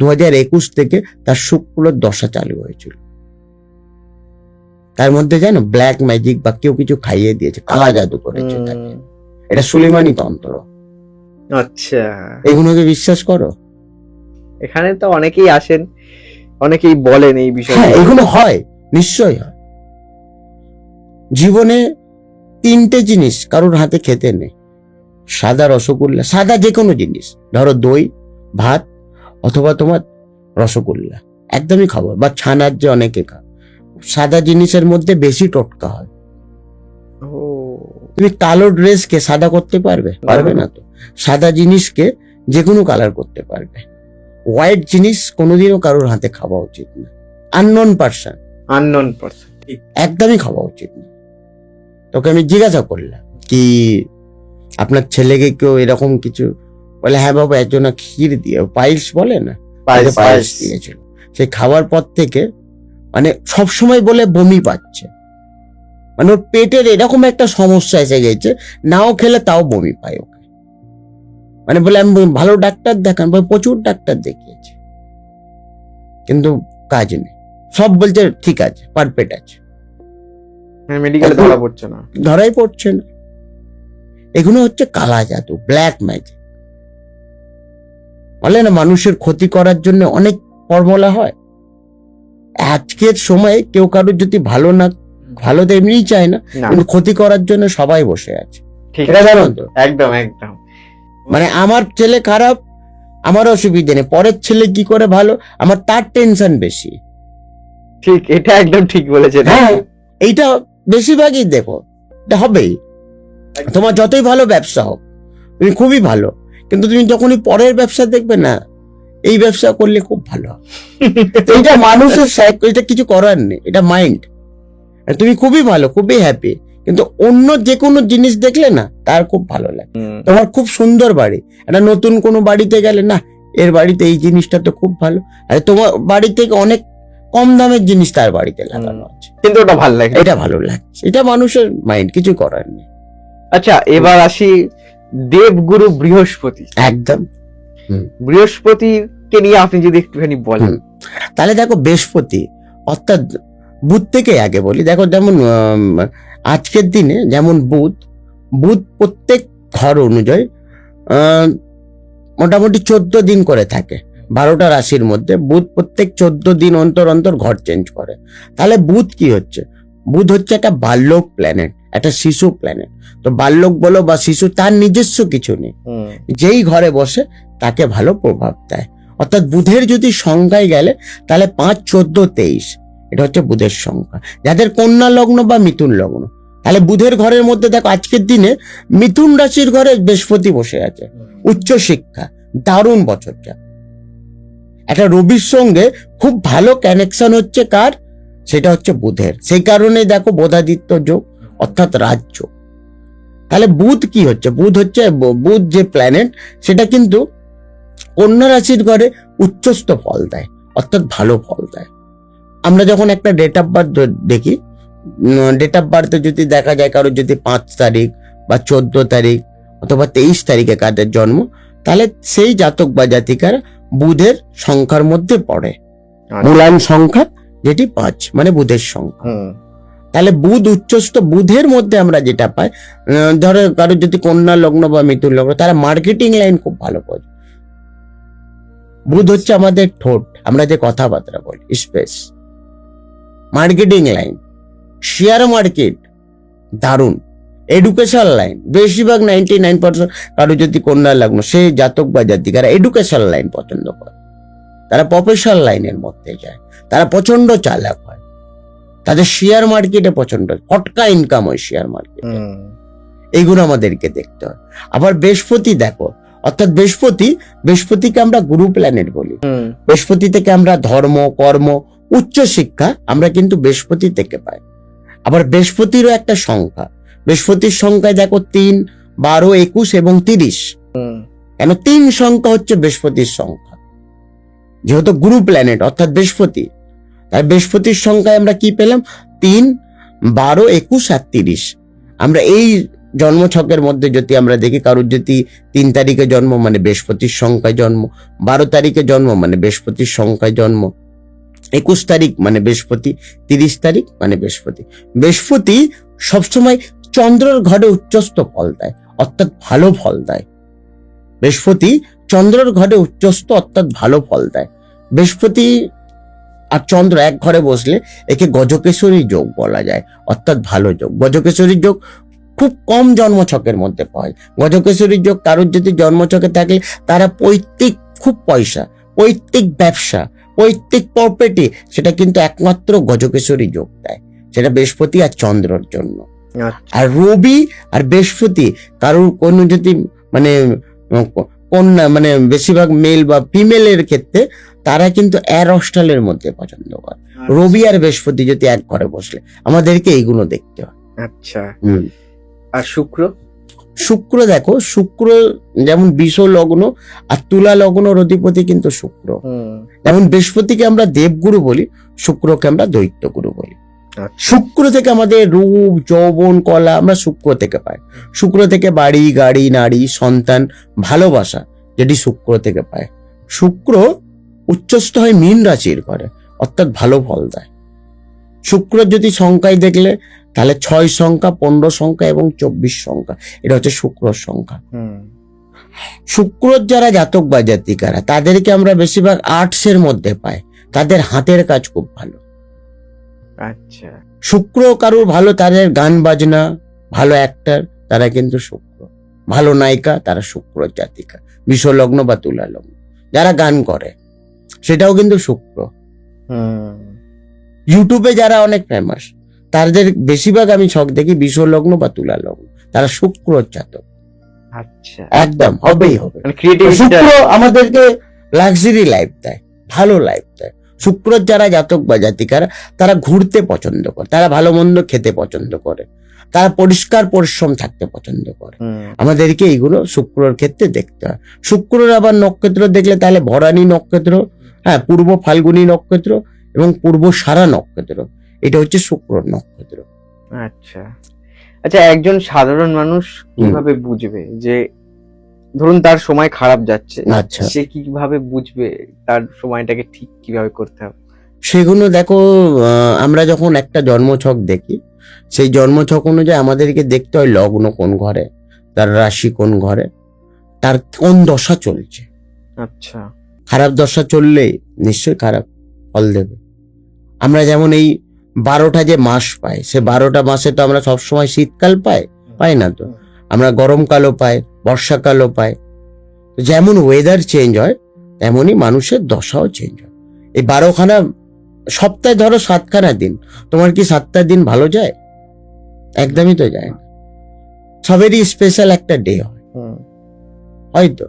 2021 থেকে তার শুক্রের দশা চালু হয়েছিল। তার মধ্যে জানো ব্ল্যাক ম্যাজিক বা কেউ কিছু খাইয়ে দিয়েছে, কালা জাদু করেছে তাকে। এটা সুলেমানি তন্ত্র। আচ্ছা, এগুলোকে বিশ্বাস করো? এখানে তো অনেকেই আসেন, অনেকেই বলেন এই বিষয়ে। হ্যাঁ, এগুলো হয়, নিশ্চয়ই হয়। জীবনে 3টে জিনিস কারোর হাতে খেতে নেই, সাদা রসগোল্লা, সাদা যে কোনো জিনিস, ধরো দই, ভাত অথবা তোমার রসগোল্লা, একদমই খাবো, বা ছানার যে অনেকে খায়। সাদা জিনিসের মধ্যে বেশি টোটকা হয়। তুমি কালো ড্রেসকে সাদা করতে পারবে? পারবে না তো। সাদা জিনিসকে যে কোনো কালার করতে পারবে। হোয়াইট জিনিস কোনোদিনও কারোর হাতে খাওয়া উচিত না। আননোন পার্সন একদমই খাওয়া উচিত না। তোকে আমি জিজ্ঞাসা করলাম কি আপনার ছেলেকে কেউ এরকম কিছু বলে? হ্যাঁ বাবা, একজন ক্ষীর দিয়ে, পায়েস বলে না, পায়েস দিয়েছিল। সেই খাওয়ার পর থেকে মানে সবসময় বলে বমি পাচ্ছে, মানে ওর পেটের এরকম একটা সমস্যা এসে গেছে, নাও খেলে তাও বমি পায় ওকে। মানে বলে আমি ভালো ডাক্তার দেখান, প্রচুর ডাক্তার দেখিয়েছি কিন্তু কাজ নেই, সব বলছে ঠিক আছে পারফেক্ট আছে, মেডিকেলে ধরা পড়ছে না। ধরাই পড়ছে না। এগুলো হচ্ছে কালা জাদু, ব্ল্যাক ম্যাজিক। বলে না মানুষের ক্ষতি করার জন্য অনেক ফর্মুলা হয়। আজকের সময় কেউ কারোর যদি ভালো তো এমনিই চায় না, না, কিন্তু ক্ষতি করার জন্য সবাই বসে আছে। ঠিক এটা আছে, জানো তো? একদম একদম। মানে আমার ছেলে খারাপ, আমার অসুবিধা নেই, পরের ছেলে কি করে ভালো, আমার তার টেনশন বেশি। ঠিক, এটা একদম ঠিক বলেছেন। হ্যাঁ, এইটা বেশিরভাগই দেখো, এটা হবেই। তোমার যতই ভালো ব্যবসা হোক, তুমি খুবই ভালো, কিন্তু তুমি যখনই পরের ব্যবসা দেখবে না, এই ব্যবসা করলে খুব ভালো হবে। তো এটা মানুষের এটা কিছু করার নেই, এটা মাইন্ড। তুমি খুবই ভালো, খুবই হ্যাপি, কিন্তু অন্য যে কোনো জিনিস দেখলে না তার খুব ভালো লাগে। তোমার খুব সুন্দর বাড়ি, একটা নতুন কোনো বাড়িতে গেলে না, এর বাড়িতে এই জিনিসটা তো খুব ভালো, আর তোমার বাড়ি থেকে অনেক কম দামের জিনিস তার বাড়িতে লাগানো আছে, কিন্তু ওটা ভালো লাগে, এটা ভালো লাগছে। এটা মানুষের মাইন্ড, কিছু করার নেই। আচ্ছা, এবার আসি দেবগুরু বৃহস্পতি। একদম। বৃহস্পতিকে নিয়ে আপনি যদি একটুখানি বলেন। তাহলে দেখো, বৃহস্পতি অর্থাৎ বুধ থেকে আগে বলি। দেখো যেমন আজকের দিনে যেমন বুধ প্রত্যেক ঘর অনুযায়ী মোটামুটি 14 দিন করে থাকে। 12টা রাশির মধ্যে বুধ প্রত্যেক 14 দিন অন্তর অন্তর ঘর চেঞ্জ করে। তাহলে বুধ কি হচ্ছে? বুধ হচ্ছে একটা বাল্যক প্ল্যানেট, একটা শিশু প্ল্যানেট। তো বাল্যক বলো বা শিশু, তার নিজস্ব কিছু নেই, যেই ঘরে বসে তাকে ভালো প্রভাব দেয়। অর্থাৎ বুধের যদি সংখ্যায় গেলে তাহলে 5, 14, 23, এটা হচ্ছে বুধের সংখ্যা। যাদের কন্যা লগ্ন বা মিথুন লগ্ন, তাহলে বুধের ঘরের মধ্যে দেখো আজকের দিনে মিথুন রাশির ঘরে বৃহস্পতি বসে আছে, উচ্চ শিক্ষা, দারুণ বছরটা। একটা রবির সঙ্গে খুব ভালো কানেকশন হচ্ছে কার? সেটা হচ্ছে বুধের। সেই কারণে দেখো বোধাদিত্য যোগ, অর্থাৎ রাজ্য। তাহলে বুধ কি হচ্ছে? বুধ যে প্ল্যানেট, সেটা কিন্তু কন্যা রাশির ঘরে উচ্চস্থ ফল দেয়, অর্থাৎ ভালো ফল দেয়। আমরা যখন একটা ডেট অফ বার্থ দেখি, ডেট অফ বার্থে যদি দেখা যায় কারোর যদি 5 তারিখ বা 14 তারিখ অথবা 23 তারিখে কাদের জন্ম, তাহলে সেই জাতক বা জাতিকার বুধের সংখ্যার মধ্যে পড়ে। মূলান সংখ্যা যেটি 5, মানে বুধের সংখ্যা। তাহলে বুধ উচ্চস্থ, বুধের মধ্যে আমরা যেটা পাই, ধরো কারোর যদি কন্যা লগ্ন বা মিথুন লগ্ন, তারা মার্কেটিং লাইন খুব ভালো করে। বুধ হচ্ছে আমাদের ঠোঁট, আমরা যে কথাবার্তা বলি, space, marketing line, share market দারুণ, এডুকেশন লাইন, বেশিরভাগ 99% কারো যদি কন্যা লগ্ন, সেই জাতক বা জাতিকারা এডুকেশন লাইন পছন্দ করে। তারা প্রফেশনাল লাইনের মধ্যে যায়, তারা প্রচন্ড চালাক হয়, তাদের শেয়ার মার্কেটে প্রচন্ড ফটকা ইনকাম হয় শেয়ার মার্কেটে। এইগুলো আমাদেরকে দেখতে হয়। আবার বৃহস্পতি দেখো, অর্থাৎ বৃহস্পতিকে আমরা গুরু প্ল্যানেট বলি। বৃহস্পতি থেকে আমরা ধর্ম, কর্ম, উচ্চ শিক্ষা আমরা কিন্তু বৃহস্পতি থেকে পাই। আবার বৃহস্পতিরও একটা সংখ্যা, বৃহস্পতির সংখ্যায় দেখো 3, 12, 21 এবং 30। কেন 3 সংখ্যা হচ্ছে বৃহস্পতির সংখ্যা, যেহেতু গুরু প্ল্যানেট অর্থাৎ বৃহস্পতি। তাই বৃহস্পতির সংখ্যায় আমরা কি পেলাম? 3, 12, 21 আর 30। আমরা এই জন্মছকের মধ্যে যদি আমরা দেখি, কারোর যদি 3 তারিখে জন্ম মানে বৃহস্পতির সংখ্যায় জন্ম, 12 তারিখে জন্ম মানে বৃহস্পতির সংখ্যায় জন্ম, 21 তারিখ মানে বৃহস্পতি, 30 তারিখ মানে বৃহস্পতি। বৃহস্পতি সবসময় চন্দ্রের ঘরে উচ্চস্থ ফল দেয়, অর্থাৎ ভালো ফল দেয়। বৃহস্পতি চন্দ্রের ঘরে উচ্চস্থ অর্থাৎ ভালো ফল দেয়। বৃহস্পতি আর চন্দ্র এক ঘরে বসলে একে গজকেশরী যোগ বলা যায়, অর্থাৎ ভালো যোগ। গজকেশরী যোগ খুব কম জন্মছকের মধ্যে পায়। গজকেশরী যোগ কারোর যদি জন্মছকে থাকলে তারা পৈতৃক খুব পয়সা, পৈতৃক ব্যবসা, পৈতৃক প্রপার্টি, সেটা কিন্তু একমাত্র গজকেশরী যোগ দেয়, সেটা বৃহস্পতি আর চন্দ্রের জন্য। আর রবি আর বৃহস্পতি কারোর কোনো যদি মানে কন্যা, মানে বেশিরভাগ মেল বা ফিমেলের ক্ষেত্রে তারা কিন্তু অ্যারস্টালের মধ্যে পছন্দ করে। রবি আর বৃহস্পতি যদি এক ঘরে বসলে আমাদেরকে এইগুলো দেখতে হয়। আচ্ছা। আর শুক্র দেখো, শুক্র যেমন বিষ লগ্ন আর তুলা লগ্নর অধিপতি কিন্তু শুক্র। যেমন বৃহস্পতিকে আমরা দেবগুরু বলি, শুক্রকে আমরা দৈত্যগুরু বলি। শুক্র থেকে আমাদের রূপ, যৌবন, কলা আমরা শুক্র থেকে পাই। শুক্র থেকে বাড়ি, গাড়ি, নারী, সন্তান, ভালোবাসা, যেটি শুক্র থেকে পায়। শুক্র উচ্চস্থ হয় মীন রাশির ঘরে, অর্থাৎ ভালো ফল দেয়। শুক্র যদি সংখ্যায় দেখলে তাহলে 6 সংখ্যা, 15 সংখ্যা এবং 24 সংখ্যা, এটা হচ্ছে শুক্রর সংখ্যা। শুক্রর যারা জাতক বা জাতিকারা, তাদেরকে আমরা বেশিরভাগ আর্টসের মধ্যে পাই। তাদের হাতের কাজ খুব ভালো। আচ্ছা, শুক্র কারুর ভালো, তাদের গান বাজনা, ভালো অ্যাক্টর, তারা কিন্তু শুক্র। ভালো নায়িকা, তারা শুক্র জাতিকা, বিষ লগ্ন বা তুলা লগ্ন। যারা গান করে সেটাও কিন্তু শুক্র। ইউটিউবে যারা অনেক ফেমাস, তাদের বেশিরভাগ আমি ছক দেখি বিষ লগ্ন বা তুলা লগ্ন, তারা শুক্র জাতক। আচ্ছা, একদম হবেই হবে। মানে creativity শুক্র আমাদেরকে লাক্সারি লাইফ দেয়, ভালো লাইফ দেয়। শুক্র যারা জাতক বা জাতিকারা, তারা ঘুরতে পছন্দ করে, তারা ভালো মন্দ খেতে পছন্দ করে, তারা পরিষ্কার পরিশ্রম থাকতে পছন্দ করে। আমাদেরকে এইগুলো শুক্রর ক্ষেত্রে দেখতে হয়। শুক্রর আবার নক্ষত্র দেখলে তাহলে ভরানী নক্ষত্র, হ্যাঁ, পূর্ব ফাল্গুনী নক্ষত্র এবং পূর্ব সারা নক্ষত্র, এটা হচ্ছে শুক্রর নক্ষত্র। আচ্ছা আচ্ছা, একজন সাধারণ মানুষ কিভাবে বুঝবে যে ধরুন তার সময় খারাপ যাচ্ছে, আচ্ছা, সে কিভাবে বুঝবে তার সময়টাকে ঠিক কিভাবে করতে হবে? সেগুলো দেখো, আমরা যখন একটা জন্মছক দেখি, সেই জন্মছক অনুযায়ী আমাদেরকে দেখতে হয় লগ্ন কোন ঘরে, তার রাশি কোন ঘরে, তার কোন দশা চলছে। আচ্ছা, খারাপ দশা চললেই নিশ্চয়ই খারাপ ফল দেবে। আমরা যেমন এই 12টা যে মাস পাই, সে 12টা মাসে তো আমরা সবসময় শীতকাল পাই না তো, আমরা গরমকালও পাই, বর্ষাকালও পাই। যেমন ওয়েদার চেঞ্জ হয়, তেমনই মানুষের দশাও চেঞ্জ হয়। এই 12খানা সপ্তাহে ধরো 7খানা দিন, তোমার কি 7টা দিন ভালো যায়? একদমই তো যায় না। সবেরই স্পেশাল একটা ডে হয়, হয়তো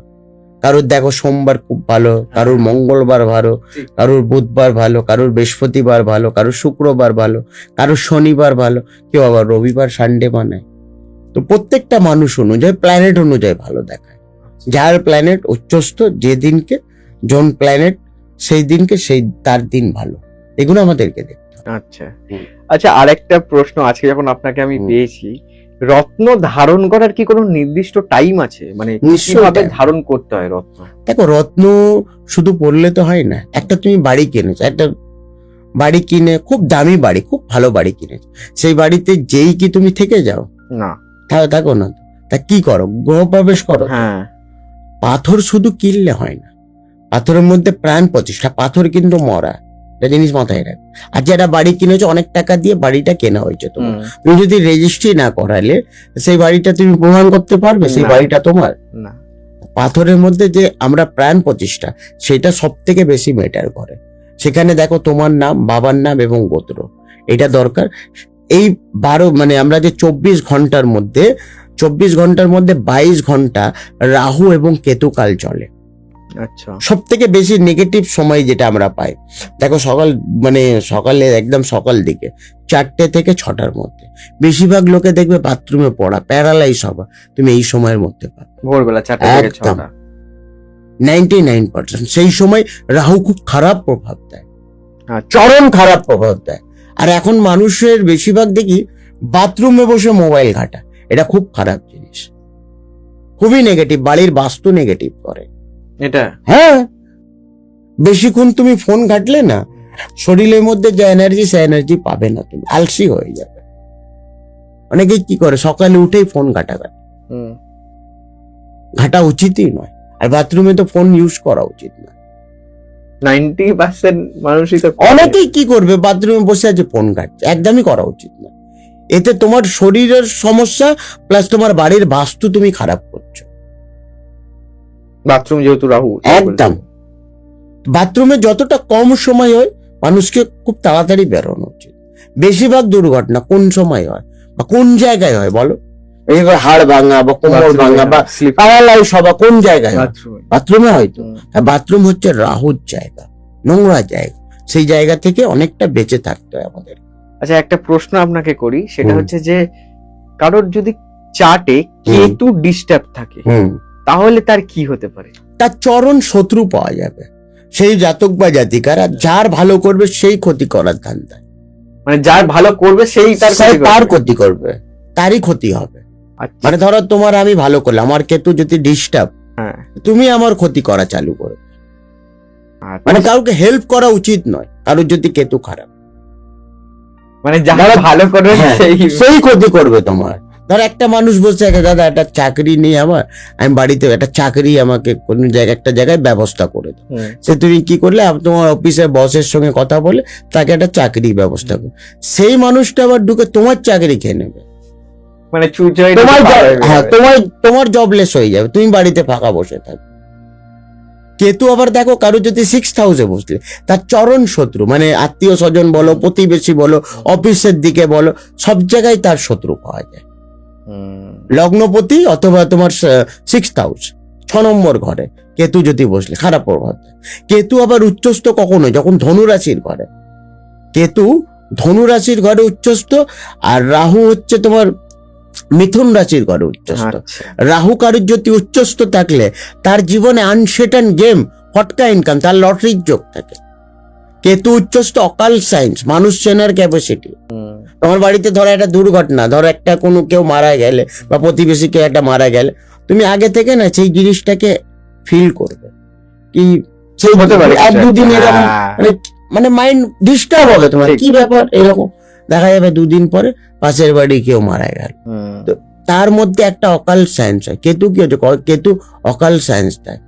কারোর দেখো সোমবার খুব ভালো, কারোর মঙ্গলবার ভালো, কারোর বুধবার ভালো, কারোর বৃহস্পতিবার ভালো, কারোর শুক্রবার ভালো, কারোর শনিবার ভালো, কেউ আবার রবিবার সানডে বানায়। তো প্রত্যেকটা মানুষ অনুযায়ী, প্ল্যানেট অনুযায়ী ভালো দেখায়। যার প্ল্যানেট উচ্চস্থ যে দিনকে, জন প্ল্যানেট সেই দিনকে, সেই তার দিন ভালো। এগুলো আমাদেরকে দেখতে হবে। আচ্ছা আচ্ছা, আরেকটা প্রশ্ন আজকে যখন আপনাকে আমি পেয়েছি, রত্ন ধারণ করার কি কোনো নির্দিষ্ট টাইম আছে? মানে কিভাবে ধারণ করতে হয় রত্ন? দেখো, রত্ন শুধু পড়লে তো হয় না। একটা তুমি বাড়ি কিনেছো, একটা বাড়ি কিনে, খুব দামি বাড়ি, খুব ভালো বাড়ি কিনেছো, সেই বাড়িতে যেই কি তুমি থেকে যাও? না, থাকো না। তা কি করো? গৃহপ্রবেশ করো। হ্যাঁ, পাথর শুধু কিনলে হয় না, পাথরের মধ্যে প্রাণ প্রতিষ্ঠা। পাথর কিন্তু মরা, একটা জিনিস মাথায় রাখ। আর যারা বাড়ি কিনেছো, অনেক টাকা দিয়ে বাড়িটা কেনা হয়েছে তোমার, তুমি যদি রেজিস্ট্রি না করালে সেই বাড়িটা তুমি প্রমাণ করতে পারবে সেই বাড়িটা তোমার? না। পাথরের মধ্যে যে আমরা প্রাণ প্রতিষ্ঠা, সেটা সব থেকে বেশি ম্যাটার করে। সেখানে দেখো তোমার নাম, বাবার নাম এবং গোত্র, এটা দরকার। এই 12 মানে আমরা যে 24 ঘন্টার মধ্যে 22 ঘন্টা রাহু এবং কেতু কাল চলে। আচ্ছা, সব থেকে বেশি নেগেটিভ সময় যেটা আমরা পাই, দেখো সকালে একদম সকাল দিকে 4টে থেকে 6টার মধ্যে বেশিরভাগ লোকে দেখবে বাথরুমে পড়া, প্যারালাইজ হওয়া, তুমি এই সময়ের মধ্যে পাবে। ভোরবেলা 4টা থেকে 6টা, 99%। সেই সময় রাহু খুব খারাপ প্রভাব দেয়, চরম খারাপ প্রভাব দেয়। আর এখন মানুষের বেশিরভাগ দেখি বাথরুমে বসে মোবাইল ঘাটা, এটা খুব খারাপ জিনিস, খুবই নেগেটিভ, বাড়ির বাস্তু নেগেটিভ করে এটা। হ্যাঁ, বেশিক্ষণ তুমি ফোন ঘাটলে না, শরীরের মধ্যে যে এনার্জি, সে এনার্জি পাবে না, তুমি আলসি হয়ে যাবে। অনেকেই কি করে, সকালে উঠেই ফোন ঘাটা উচিতই নয়। আর বাথরুমে তো ফোন ইউজ করা উচিত না। 90% মানুষই তো অনেকেই কি করবে, বাথরুমে বসে আছে ফোন ঘাটছে, একদমই করা উচিত না। এতে তোমার শরীরের সমস্যা প্লাস তোমার বাড়ির বাস্তু তুমি খারাপ করছো। বাথরুম যেহেতু রাহু, একদম বাথরুমে যতটা কম সময় হয়, মানুষকে খুব তাড়াতাড়ি বেরোনো উচিত। বেশিরভাগ দুর্ঘটনা কোন সময় হয় বা কোন জায়গায় হয় বলো? এবার হাড় ভাঙা বা কোমর ভাঙা বা প্যারালাইজ হওয়া কোন জায়গায় হয়? বাথরুমে হয়তো। বাথরুম হচ্ছে রাহুর জায়গা, নোংরা জায়গা, সেই জায়গা থেকে অনেকটা বেঁচে থাকতে হয় আমাদের। আচ্ছা, একটা প্রশ্ন আপনাকে করি, সেটা হচ্ছে যে কারোর যদি চার্টে কেতু ডিস্টার্ব থাকে, তাহলে তার কি হতে পারে? তার চরম শত্রু পাওয়া যাবে। সেই জাতক বা জাতিকারা যার ভালো করবে সেই ক্ষতি করার ধান্দা, মানে যার ভালো করবে সেই তার ক্ষতি করবে, তারই ক্ষতি হবে। আচ্ছা, মানে ধরো তোমার আমি ভালো করলাম, আমার কেতু যদি ডিস্টার্ব, হ্যাঁ, তুমি আমার ক্ষতি করা চালু করবে। আচ্ছা। মানে কাউকে হেল্প করা উচিত নয় কারোর যদি কেতু খারাপ, মানে যারা ভালো করবে হ্যাঁ, সেই ক্ষতি করবে তোমার। ধর একটা মানুষ বলছে দাদা একটা চাকরি নেই আমার, আমি বাড়িতে একটা চাকরি আমাকে কোন জায়গায় একটা জায়গায় ব্যবস্থা করে দাও। সে তুমি কি করলে তোমার অফিসের বসের সঙ্গে কথা বলে তাকে একটা চাকরি ব্যবস্থা করো, সেই মানুষটা আবার ঢুকে তোমার চাকরি খেয়ে নেবে, মানে চুচয় তোমার জবলেস হয়ে যাবে, তুমি বাড়িতে ফাঁকা বসে থাকবে। কেতু আবার দেখো কারো যদি 6th হাউসে বসলে, তার চরম শত্রু, মানে আত্মীয় স্বজন বলো, প্রতিবেশী বলো, অফিসের দিকে বলো, সব জায়গায় তার শত্রু পাওয়া যায়। লগ্নপতি অথবা তোমার 6th হাউস 6 নম্বর ঘরে কেতু যদি বসলে খারাপ প্রভাব দেয়। কেতু আবার উচ্চস্থ কখনো যখন ধনুরাশির ঘরে, কেতু ধনুরাশির ঘরে উচ্চস্থ, আর রাহু হচ্ছে তোমার মিথুন রাশির ঘরে উচ্চস্থ। রাহু কারুর যদি উচ্চস্থ থাকলে তার জীবনে আনসেটান গেম, ফটকা ইনকাম, তার লটারির যোগ থাকে। কেতু উচ্চস্থ অকাল সায়েন্স, মানুষ চেনার ক্যাপাসিটি। তোমার বাড়িতে ধরো একটা দুর্ঘটনা, ধরো একটা কোনো কেউ মারা গেলে বা প্রতিবেশী কেউ একটা মারা গেলে, তুমি আগে থেকে না সেই জিনিসটাকে ফিল করবে, কি সেই হতে পারে এক দুদিন এরকম, মানে মাইন্ড ডিস্টার্ব হবে তোমার, কি ব্যাপার এরকম। দেখা যাবে দুদিন পরে পাশের বাড়ি কেউ মারা গেল, তো তার মধ্যে একটা অকাল সায়েন্স হয়। কেতু কি হচ্ছে, কেতু অকাল সায়েন্স দেয়।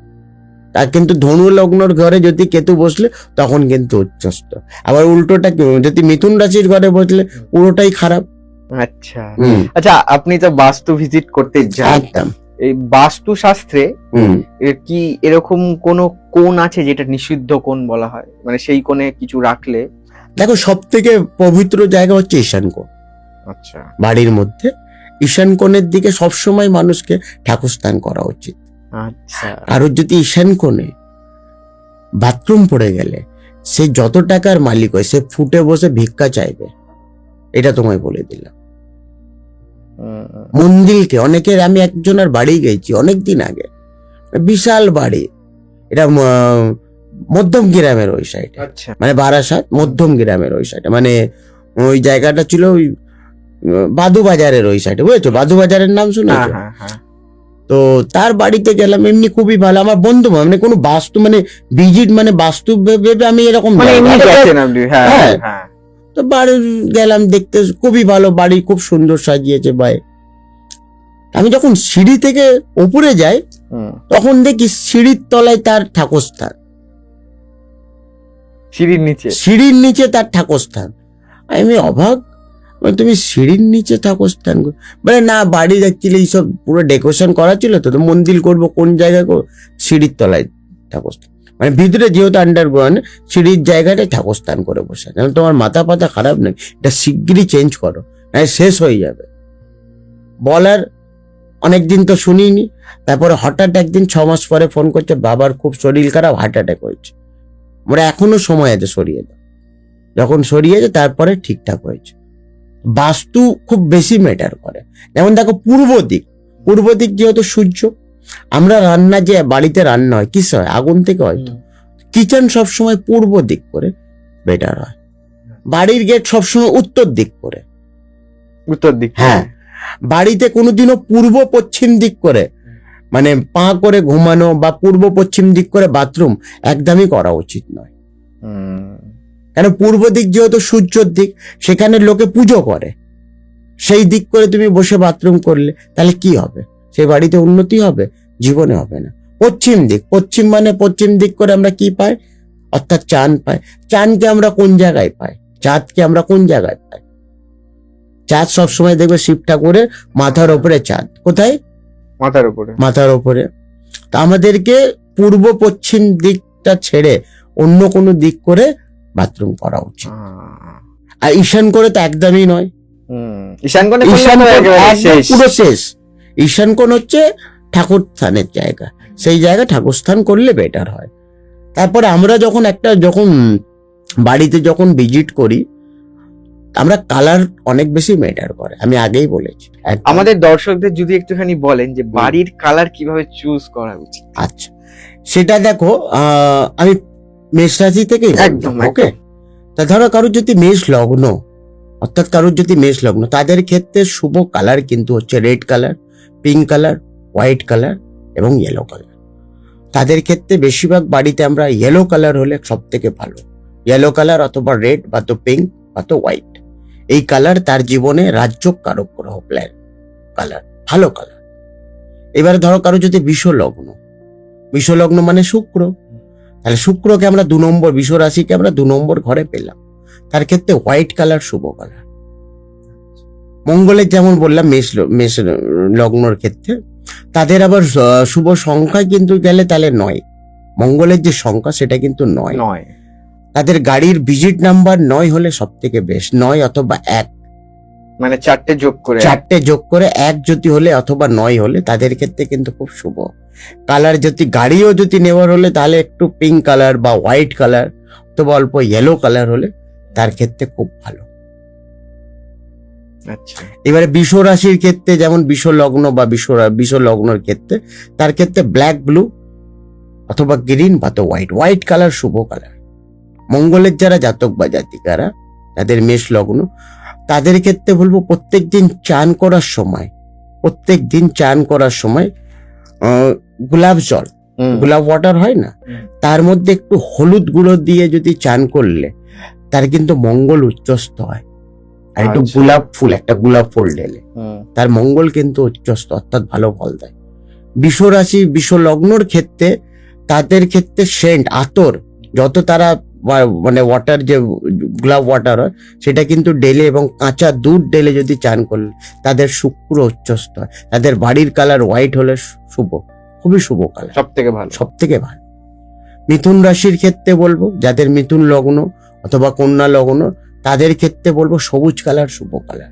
তার কিন্তু ধনু লগ্নর ঘরে যদি কেতু বসলে তখন কিন্তু উচ্চস্থ। আবার উল্টোটা যদি মিথুন রাশির ঘরে বসলে পুরোটাই খারাপ। আচ্ছা আচ্ছা, আপনি তো বাস্তু ভিজিট করতে যান, এই বাস্তু শাস্ত্রে কি এরকম কোন কোণ আছে যেটা নিষিদ্ধ কোণ বলা হয়, মানে সেই কোণে কিছু রাখলে? দেখো সব থেকে পবিত্র জায়গা হচ্ছে ঈশান কোণ। আচ্ছা, বাড়ির মধ্যে ঈশান কোণের দিকে সবসময় মানুষকে ঠাকুর স্থান করা উচিত। আচ্ছা, কারোর যদি ঈশান কোণে বাথরুম পড়ে গেলে সে যত টাকার মালিক হয় সে ফুটে বসে ভিক্ষা চাইবে, এটা তোমায় বলে দিলাম। মন্দিরকে অনেকের, আমি একজনের বাড়ি গেছি অনেকদিন আগে, বিশাল বাড়ি, এটা মধ্যম গ্রামের ওই সাইডে, মানে বারাসাত মধ্যম গ্রামের ওই সাইডে, মানে ওই জায়গাটা ছিল ওই বাদু বাজারের ওই সাইডে, বুঝেছো? বাদু বাজারের নাম শুনেছো? তো তার বাড়িতে গেলাম, এমনি খুবই ভালো, আমার বন্ধু, মানে কোনো বাস্তু মানে ভিজিট মানে বাস্তু ভেবে আমি এরকম, তো বাড়ি গেলাম দেখতে, খুবই ভালো বাড়ি, খুব সুন্দর সাজিয়েছে ভাই। আমি যখন সিঁড়ি থেকে উপরে যাই তখন দেখি সিঁড়ির তলায় তার ঠাকুরস্থান, সিঁড়ির নিচে তার ঠাকুরস্থান। আমি অবাক, তুমি সিঁড়ির নিচে ঠাকুরস্থান? মানে না, বাড়ি দেখছিলে এইসব পুরো ডেকোরেশন করা ছিল, তো মন্দির করবো কোন জায়গায় করবো, সিঁড়ির তলায় ঠাকুরস্থান, মানে ভিতরে যেহেতু আন্ডারগ্রাউন্ড, সিঁড়ির জায়গাটায় ঠাকুরস্থান করে বসে। তোমার মাথা পাতা খারাপ নেই, এটা শিগগিরই চেঞ্জ করো, শেষ হয়ে যাবে। বলার অনেকদিন তো শুনিনি, তারপরে হঠাৎ একদিন 6 মাস পরে ফোন করছে, বাবার খুব শরীর খারাপ, হার্ট অ্যাটাক হয়েছে। মানে এখনো সময় আছে, সরিয়ে দাও। যখন সরিয়েছে তারপরে ঠিকঠাক হয়েছে। বাস্তু খুব বেশি ম্যাটার করে। যেমন দেখো পূর্ব দিক যেহেতু সূর্য, আমরা রান্না যে বাড়িতে রান্না হয় কিস হয়, আগুন থেকে হয়তো, কিচেন সবসময় পূর্ব দিক করে বেটার হয়। বাড়ির গেট সবসময় উত্তর দিক করে, হ্যাঁ। বাড়িতে কোনোদিনও পূর্ব পশ্চিম দিক করে, মানে পা করে ঘুমানো বা পূর্ব পশ্চিম দিক করে বাথরুম একদমই করা উচিত নয়। কেন, পূর্ব দিক যেহেতু সূর্যের দিক, সেখানে লোকে পুজো করে, সেই দিক করে তুমি বসে বাথরুম করলে তাহলে কি হবে? সেই বাড়িতে উন্নতি হবে? জীবনে হবে না। পশ্চিম মানে পশ্চিম দিক করে আমরা কি পাই, অর্থাৎ চাঁদ পাই। চাঁদকে আমরা কোন জায়গায় পাই, চাঁদকে আমরা কোন জায়গায় পাই? চাঁদ সবসময় দেখবে শিব ঠাকুরের মাথার উপরে চাঁদ, কোথায়? মাথার উপরে। তা আমাদেরকে পূর্ব পশ্চিম দিকটা ছেড়ে অন্য কোনো দিক করে বাথরুম করা উচিত। আর ঈশান করে তো একদমই নয়, পুরো শেষ। ঈশান কোণ হচ্ছে ঠাকুর স্থানের জায়গা, সেই জায়গা ঠাকুর স্থান করলে বেটার হয়। তারপরে আমরা যখন বাড়িতে যখন ভিজিট করি, আমরা কালার অনেক বেশি ম্যাটার করে, আমি আগেই বলেছি। একদম। আমাদের দর্শকদের যদি একটুখানি বলেন যে বাড়ির কালার কিভাবে চুজ করা উচিত। আচ্ছা, সেটা দেখো, আমি মেষ রাশি থেকে একদম, ওকে। তা ধরো কারোর যদি মেষ লগ্ন, অর্থাৎ কারোর যদি মেষ লগ্ন, তাদের ক্ষেত্রে শুভ কালার কিন্তু হচ্ছে red colour, pink colour, white colour এবং ইয়েলো কালার। তাদের ক্ষেত্রে বেশিরভাগ বাড়িতে আমরা ইয়েলো কালার হলে সব থেকে ভালো। ইয়েলো কালার অথবা রেড বা তো পিঙ্ক বা তো হোয়াইট, এই কালার তার জীবনে রাজ্য কারক গ্রহ প্ল্যান কালার, ভালো কালার। এবারে ধরো কারো যদি বিষ লগ্ন মানে শুক্র, তাহলে শুক্রকে আমরা 2 নম্বর, বিষ রাশিকে আমরা 2 নম্বর ঘরে পেলাম, তার ক্ষেত্রে হোয়াইট কালার শুভ কালার। মঙ্গলের যেমন বললাম মেষ লগ্নর ক্ষেত্রে, তাদের আবার শুভ সংখ্যা কিন্তু গেলে তাহলে 9, মঙ্গলের যে সংখ্যা সেটা কিন্তু 9। তাদের গাড়ির ভিজিট নাম্বার 9 হলে সব থেকে বেস্ট, 9 অথবা 1, মানে 4টে যোগ করে 1 যদি হলে অথবা 9 হলে তাদের ক্ষেত্রে কিন্তু খুব শুভ। কালার যদি গাড়িও যদি নেওয়ার হলে তাহলে একটু পিঙ্ক কালার বা হোয়াইট কালার অথবা অল্প ইয়েলো কালার হলে তার ক্ষেত্রে খুব ভালো। আচ্ছা, এবারে বিষ রাশির ক্ষেত্রে যেমন বিষ লগ্ন বা বিষ লগ্নর ক্ষেত্রে, তার ক্ষেত্রে ব্ল্যাক, ব্লু অথবা গ্রিন বা তো হোয়াইট কালার শুভ কালার। মঙ্গলের যারা জাতক বা জাতিকারা, তাদের মেষ লগ্ন, তাদের ক্ষেত্রে বলবো প্রত্যেকদিন চান করার সময় গোলাপ জল, গোলাপ ওয়াটার হয় না, তার মধ্যে একটু হলুদ গুঁড়ো দিয়ে যদি চান করলে তার কিন্তু মঙ্গল উচ্চস্ত হয়। আর একটু একটা গোলাপ ফুল ঢেলে তার মঙ্গল কিন্তু উচ্চস্ত, অর্থাৎ ভালো ফল দেয়। বিষ রাশি, বিষ লগ্নর ক্ষেত্রে তাদের ক্ষেত্রে সেন্ট, আতর, যত তারা মানে ওয়াটার, যে গোলাপ ওয়াটার হয় সেটা কিন্তু ডেলে এবং কাঁচা দুধ ডেলে যদি চান করলে তাদের শুক্র উচ্চস্ত হয়। তাদের বাড়ির কালার হোয়াইট হলে শুভ, খুবই শুভ কালার, সব থেকে ভালো। মিথুন রাশির ক্ষেত্রে বলবো, যাদের মিথুন লগ্ন অথবা কন্যা লগ্ন, তাদের ক্ষেত্রে বলবো সবুজ কালার শুভ কালার।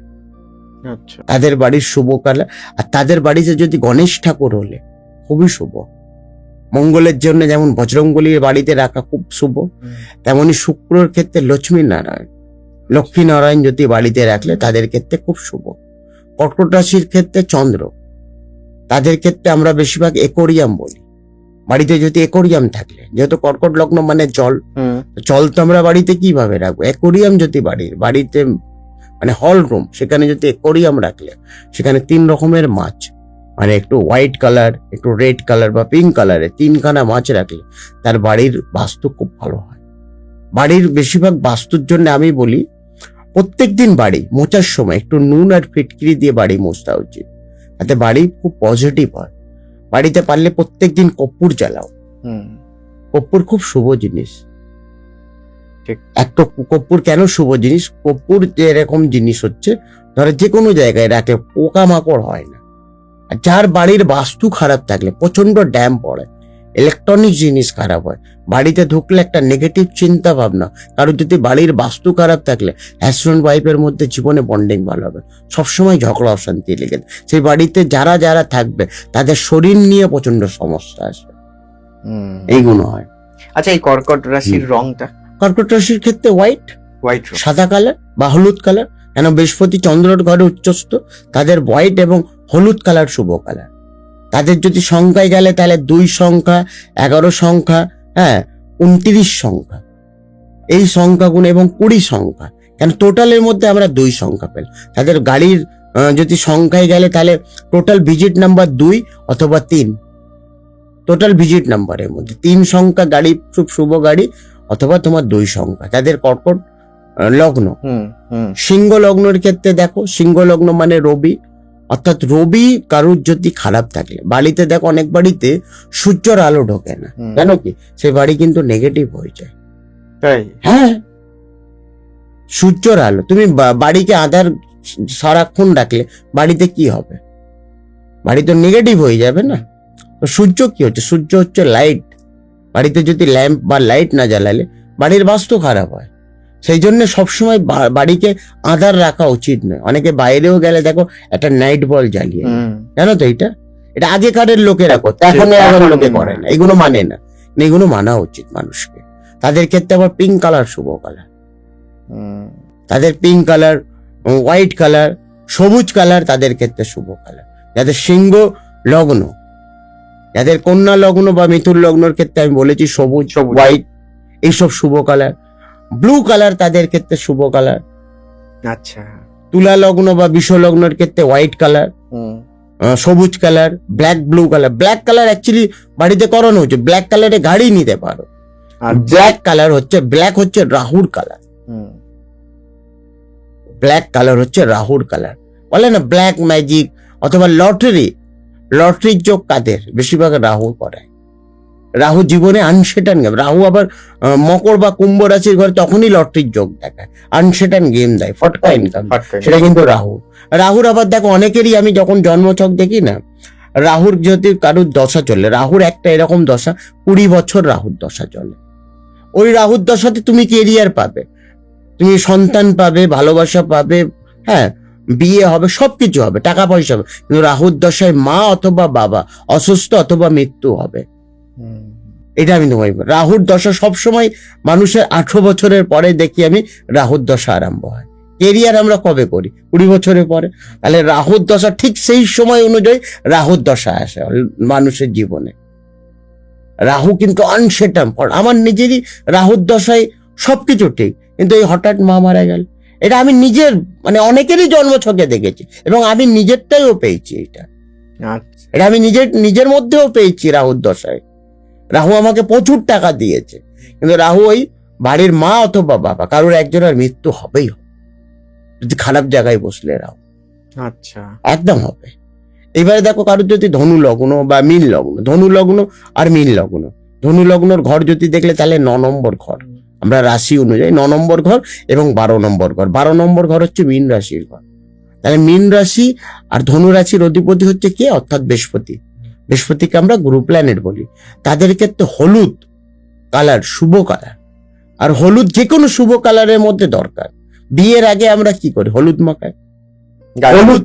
আচ্ছা, তাদের বাড়ির শুভ কালার। আর তাদের বাড়িতে যদি গণেশ ঠাকুর হলে খুবই শুভ। মঙ্গলের জন্য যেমন বজরংবলীর বাড়িতে রাখা খুব শুভ, তেমনি শুক্রর ক্ষেত্রে লক্ষ্মী নারায়ণ যদি বাড়িতে রাখলে তাদের ক্ষেত্রে খুব শুভ। কর্কট রাশির ক্ষেত্রে চন্দ্র, তাদের ক্ষেত্রে আমরা বেশিরভাগ একোরিয়াম বলি। বাড়িতে যদি একোরিয়াম থাকলে, যেহেতু কর্কট লগ্ন মানে জল তো আমরা বাড়িতে কিভাবে রাখবো, একোরিয়াম যদি বাড়িতে মানে হল রুম, সেখানে যদি একোরিয়াম রাখলে সেখানে 3 রকমের মাছ, মানে একটু হোয়াইট কালার, একটু রেড কালার বা পিঙ্ক কালারে 3খানা মাছ রাখলে তার বাড়ির বাস্তু খুব ভালো হয়। বাড়ির বেশিরভাগ বাস্তুর জন্য আমি বলি প্রত্যেকদিন বাড়ি মোছার সময় একটু নুন আর ফিটকিরি দিয়ে বাড়ি মোছা উচিত, তাতে বাড়ি খুব পজিটিভ হয়। বাড়িতে পারলে প্রত্যেকদিন কর্পূর জ্বালাও, কর্পূর খুব শুভ জিনিস। একটা কর্পূর কেন শুভ জিনিস, কর্পূর যে এরকম জিনিস হচ্ছে, ধরো যে কোনো জায়গায় রাখলে পোকামাকড় হয় না। আর যার বাড়ির বাস্তু খারাপ থাকলে প্রচন্ড ড্যাম পড়ে, ইলেকট্রনিক জিনিস খারাপ হয়, বাড়িতে ঢুকলে একটা নেগেটিভ চিন্তা ভাবনা। কারণ যদি বাড়ির বাস্তু খারাপ থাকলে হাজব্যান্ড ওয়াইফের মধ্যে জীবনে বন্ডিং ভালো হবে, সবসময় ঝগড়া অশান্তি লেগে, সেই বাড়িতে যারা থাকবে তাদের শরীর নিয়ে প্রচন্ড সমস্যা আসবে, এইগুলো হয়। আচ্ছা, এই কর্কট রাশির রংটা? কর্কট রাশির ক্ষেত্রে হোয়াইট, সাদা কালার বা হলুদ কালার, কেন বৃহস্পতি চন্দ্রের ঘরে উচ্চস্থ, তাদের হোয়াইট এবং হলুদ কালার শুভ কালার। তাদের যদি সংখ্যায় গেলে তাহলে 2 সংখ্যা, 11 সংখ্যা, 29 সংখ্যা, এই সংখ্যাগুলো এবং 20 সংখ্যা, কেন টোটালের মধ্যে আমরা 2 সংখ্যা পেলাম। তাদের গাড়ির যদি সংখ্যায় গেলে তাহলে টোটাল ভিজিট নাম্বার 2 অথবা 3, টোটাল ভিজিট নাম্বারের মধ্যে 3 সংখ্যা গাড়ি, খুব শুভ গাড়ি, অথবা তোমার 2 সংখ্যা। তাদের কর্কট লগ্ন। সিংহ লগ্নের ক্ষেত্রে দেখো, সিংহ লগ্ন মানে রবি, অর্থাৎ রবি কারুর যদি খারাপ থাকলে বাড়িতে, দেখো অনেক বাড়িতে সূর্যের আলো ঢোকে না, কেন কি, সেই বাড়ি কিন্তু নেগেটিভ হয়ে যায়। হ্যাঁ, সূর্যের আলো, তুমি বাড়িকে আধার সারাক্ষণ রাখলে বাড়িতে কি হবে, বাড়ি তো নেগেটিভ হয়ে যাবে না। তো সূর্য কি হচ্ছে, সূর্য হচ্ছে লাইট। বাড়িতে যদি ল্যাম্প বা লাইট না জ্বালালে বাড়ির বাস্তু খারাপ হয়। সেই জন্য সবসময় বাড়িকে আধার রাখা উচিত নয়। অনেকে বাইরেও গেলে দেখো একটা নাইট বল জ্বালিয়ে, জানো তো, এটা আগেকারের লোকেরা করতো, এখন লোকে করে না, এগুলো মানে না, এগুলো মানা উচিত মানুষকে। তাদের ক্ষেত্রে আবার পিঙ্ক কালার শুভ কালার। তাদের পিঙ্ক কালার, হোয়াইট কালার, সবুজ কালার তাদের ক্ষেত্রে শুভ কালার। যাদের সিংহ লগ্ন, যাদের কন্যা লগ্ন বা মিথুন লগ্নের ক্ষেত্রে আমি বলেছি সবুজ, হোয়াইট এইসব শুভ কালার। ব্লু কালার তাদের ক্ষেত্রে শুভ কালার। আচ্ছা। তুলা লগ্ন বা বিষ লগ্নের ক্ষেত্রে হোয়াইট কালার, সবুজ colour, blue colour. Black colour actually বাড়িতে করানো হচ্ছে, ব্ল্যাক কালারে গাড়ি নিতে পারো। ব্ল্যাক কালার হচ্ছে, ব্ল্যাক হচ্ছে রাহুর কালার। ব্ল্যাক কালার হচ্ছে রাহুর কালার। বলে না ব্ল্যাক ম্যাজিক অথবা লটারির যোগ কাদের? বেশিরভাগ রাহু করায়। রাহু জীবনে আনসেটান গেম। রাহু আবার মকর বা কুম্ভ রাশির ঘরে তখনই লটারির যোগ দেখায়, আনসেটান গেম দেয়, ফটকা ইনকাম। সেটা কিন্তু রাহুর আবার দেখো অনেকেরই, আমি যখন জন্মছক দেখি না, রাহুর যদি কারুর দশা চলে, রাহুর একটা এরকম দশা 20 বছর রাহুর দশা চলে। ওই রাহুর দশাতে তুমি কেরিয়ার পাবে, তুমি সন্তান পাবে, ভালোবাসা পাবে, হ্যাঁ বিয়ে হবে, সবকিছু হবে, টাকা পয়সা হবে। কিন্তু রাহুর দশায় মা অথবা বাবা অসুস্থ অথবা মৃত্যু হবে। এটা আমি তোমায় বলি। রাহুর দশা সবসময় মানুষের 18 বছরের পরে দেখি আমি রাহুর দশা আরম্ভ হয়। কেরিয়ার আমরা কবে করি? 20 বছরের পরে। তাহলে রাহুর দশা ঠিক সেই সময় অনুযায়ী রাহুর দশা আসে মানুষের জীবনে। রাহু কিন্তু আনসেটাম। আমার নিজেরই রাহুর দশায় সবকিছু ঠিক, কিন্তু এই হঠাৎ মা মারা গেল। এটা আমি নিজের মানে অনেকেরই জন্মছকে দেখেছি এবং আমি নিজেরটাইও পেয়েছি। এটা আমি নিজের মধ্যেও পেয়েছি রাহুর দশায়। রাহু আমাকে প্রচুর টাকা দিয়েছে, কিন্তু রাহু ওই বাড়ির মা অথবা বাবা কারোর একজনের মৃত্যু হবেই হবে যদি খারাপ জায়গায় বসলে রাহু। আচ্ছা, একদম হবে। এবারে দেখো কারোর যদি ধনু লগ্ন বা মীন লগ্ন, ধনু লগ্ন আর মীন লগ্ন, ধনু লগ্নর ঘর যদি দেখলে তাহলে 9 নম্বর ঘর, আমরা রাশি অনুযায়ী 9 নম্বর ঘর এবং 12 নম্বর ঘর। 12 নম্বর ঘর হচ্ছে মীন রাশির ঘর। তাহলে মীন রাশি আর ধনু রাশির অধিপতি হচ্ছে কে? অর্থাৎ বৃহস্পতি। বৃহস্পতিকে আমরা গুরু প্ল্যানেট বলি। তাদের ক্ষেত্রে হলুদ কালার শুভ কালার, আর হলুদ যে কোনো শুভ কালারের মধ্যে দরকার। বিয়ের আগে আমরা কি করি? হলুদ মাখাই, হলুদ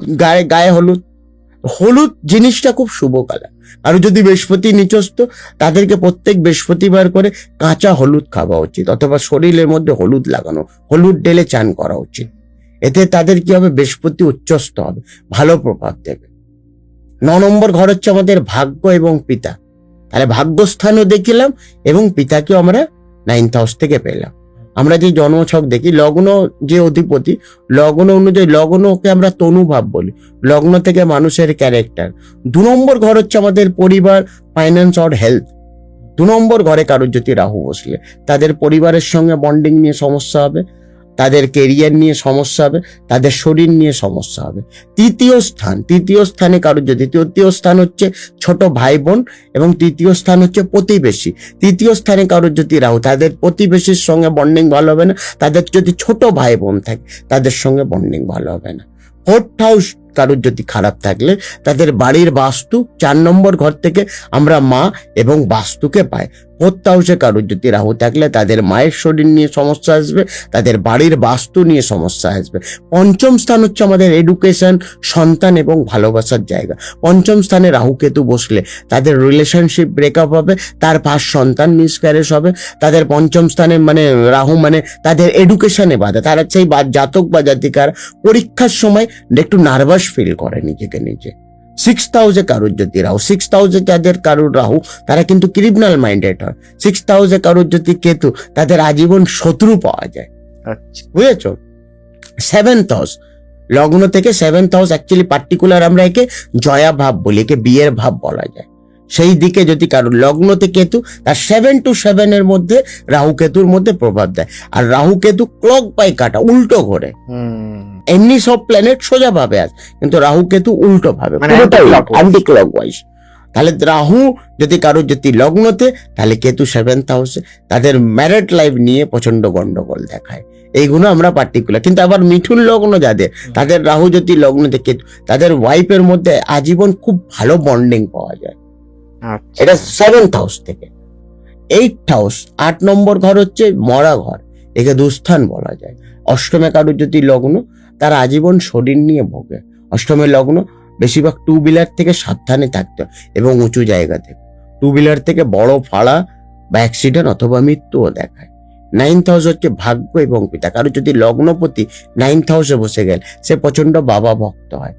গায়ে হলুদ। হলুদ জিনিসটা খুব শুভ কালার। আর যদি বৃহস্পতি নিচস্ত, তাদেরকে প্রত্যেক বৃহস্পতিবার করে কাঁচা হলুদ খাওয়া উচিত, অথবা শরীরের মধ্যে হলুদ লাগানো, হলুদ ঢেলে চান করা উচিত। এতে তাদের কি হবে? বৃহস্পতি উচ্চস্ত হবে, ভালো প্রভাব দেবে। 9 নম্বর ঘর হচ্ছে আমাদের ভাগ্য এবং পিতা। তাহলে ভাগ্যস্থানও দেখিলাম এবং পিতাকেও আমরা 9th হাউস থেকে পেলাম। আমরা যে জন্মছক দেখি, লগ্ন যে অধিপতি, লগ্ন অনুযায়ী লগ্নকে আমরা তনুভাব বলি। লগ্ন থেকে মানুষের ক্যারেক্টার। 2 নম্বর ঘর হচ্ছে আমাদের পরিবার, ফাইন্যান্স আর হেলথ। 2 নম্বর ঘরে কারোর যদি রাহু বসলে তাদের পরিবারের সঙ্গে বন্ডিং নিয়ে সমস্যা হবে, তাদের কেরিয়ার নিয়ে সমস্যা হবে, তাদের শরীর নিয়ে সমস্যা হবে। তৃতীয় স্থানে কারোর যদি, তৃতীয় স্থান হচ্ছে ছোট ভাই বোন এবং তৃতীয় স্থান হচ্ছে প্রতিবেশী। তৃতীয় স্থানে কারোর যদি রাহু, তাদের প্রতিবেশীর সঙ্গে বন্ডিং ভালো হবে না। তাদের যদি ছোট ভাই বোন থাকে তাদের সঙ্গে বন্ডিং ভালো হবে না। 4th হাউস কারোর যদি খারাপ থাকলে তাদের বাড়ির বাস্তু, 4 নম্বর ঘর থেকে আমরা মা এবং বাস্তুকে পাই। 4th হাউসে কারোর যদি রাহু থাকলে তাদের মায়ের শরীর নিয়ে সমস্যা আসবে, তাদের বাড়ির বাস্তু নিয়ে সমস্যা আসবে। 5ম স্থান হচ্ছে আমাদের এডুকেশন, সন্তান এবং ভালোবাসার জায়গা। 5ম স্থানে রাহু কেতু বসলে তাদের রিলেশনশিপ ব্রেকআপ হবে, তার 5 সন্তান মিসক্যারেজ হবে। তাদের 5ম স্থানে মানে রাহু মানে তাদের এডুকেশনে বাধা। তারা সেই জাতক বা জাতিকার পরীক্ষার সময় একটু নার্ভাস ফিল করে নিজেকে নিজে। 6th হাউসে কারোর যদি রাহু, 6th হাউসে যাদের কারোর রাহু তারা কিন্তু ক্রিমিনাল মাইন্ডেড হয়। 6th হাউসে কারোর যদি কেতু, তাদের আজীবন শত্রু পাওয়া যায়। বুঝেছো? 7th হাউস লগ্ন থেকে 7th হাউস অ্যাকচুয়ালি পার্টিকুলার আমরা একে জয়া ভাব বলি, একে বিয়ের ভাব বলা যায়। সেই দিকে যদি কারোর লগ্নতে কেতু, তার 7 to 7 এর মধ্যে রাহু কেতুর মধ্যে প্রভাব দেয়। আর রাহু কেতু ক্লক বাই কাটা, উল্টো ঘোরে। এমনি সব প্ল্যানেট সোজা ভাবে আছে, কিন্তু রাহু কেতু উল্টো ভাবে, অ্যান্টি ক্লকওয়াইজ। তাহলে রাহু যদি কারোর যদি লগ্নতে, তাহলে কেতু 7th হাউসে, তাদের ম্যারিড লাইফ নিয়ে প্রচন্ড গন্ডগোল দেখায়। এইগুলো আমরা পার্টিকুলার। কিন্তু আবার মিথুন লগ্ন যাদের, তাদের রাহু যদি লগ্নতে কেতু, তাদের ওয়াইফের মধ্যে আজীবন খুব ভালো বন্ডিং পাওয়া যায়। এটা 7th হাউস থেকে। 8th হাউস 8 নম্বর ঘর হচ্ছে মরা ঘর, একে দুস্থান বলা যায়। অষ্টমে কারোর যদি লগ্ন, তারা আজীবন শরীর নিয়ে ভোগে। অষ্টমে লগ্ন বেশিরভাগ 2 হুইলার থেকে সাবধানে থাকতে হয় এবং উঁচু জায়গা থেকে। 2 হুইলার থেকে বড় ফাড়া বা অ্যাক্সিডেন্ট অথবা মৃত্যুও দেখায়। নাইন্থ হাউস হচ্ছে ভাগ্য এবং পিতা। কারো যদি লগ্নপতি নাইন্থ হাউসে বসে গেল, সে প্রচন্ড বাবা ভক্ত হয়।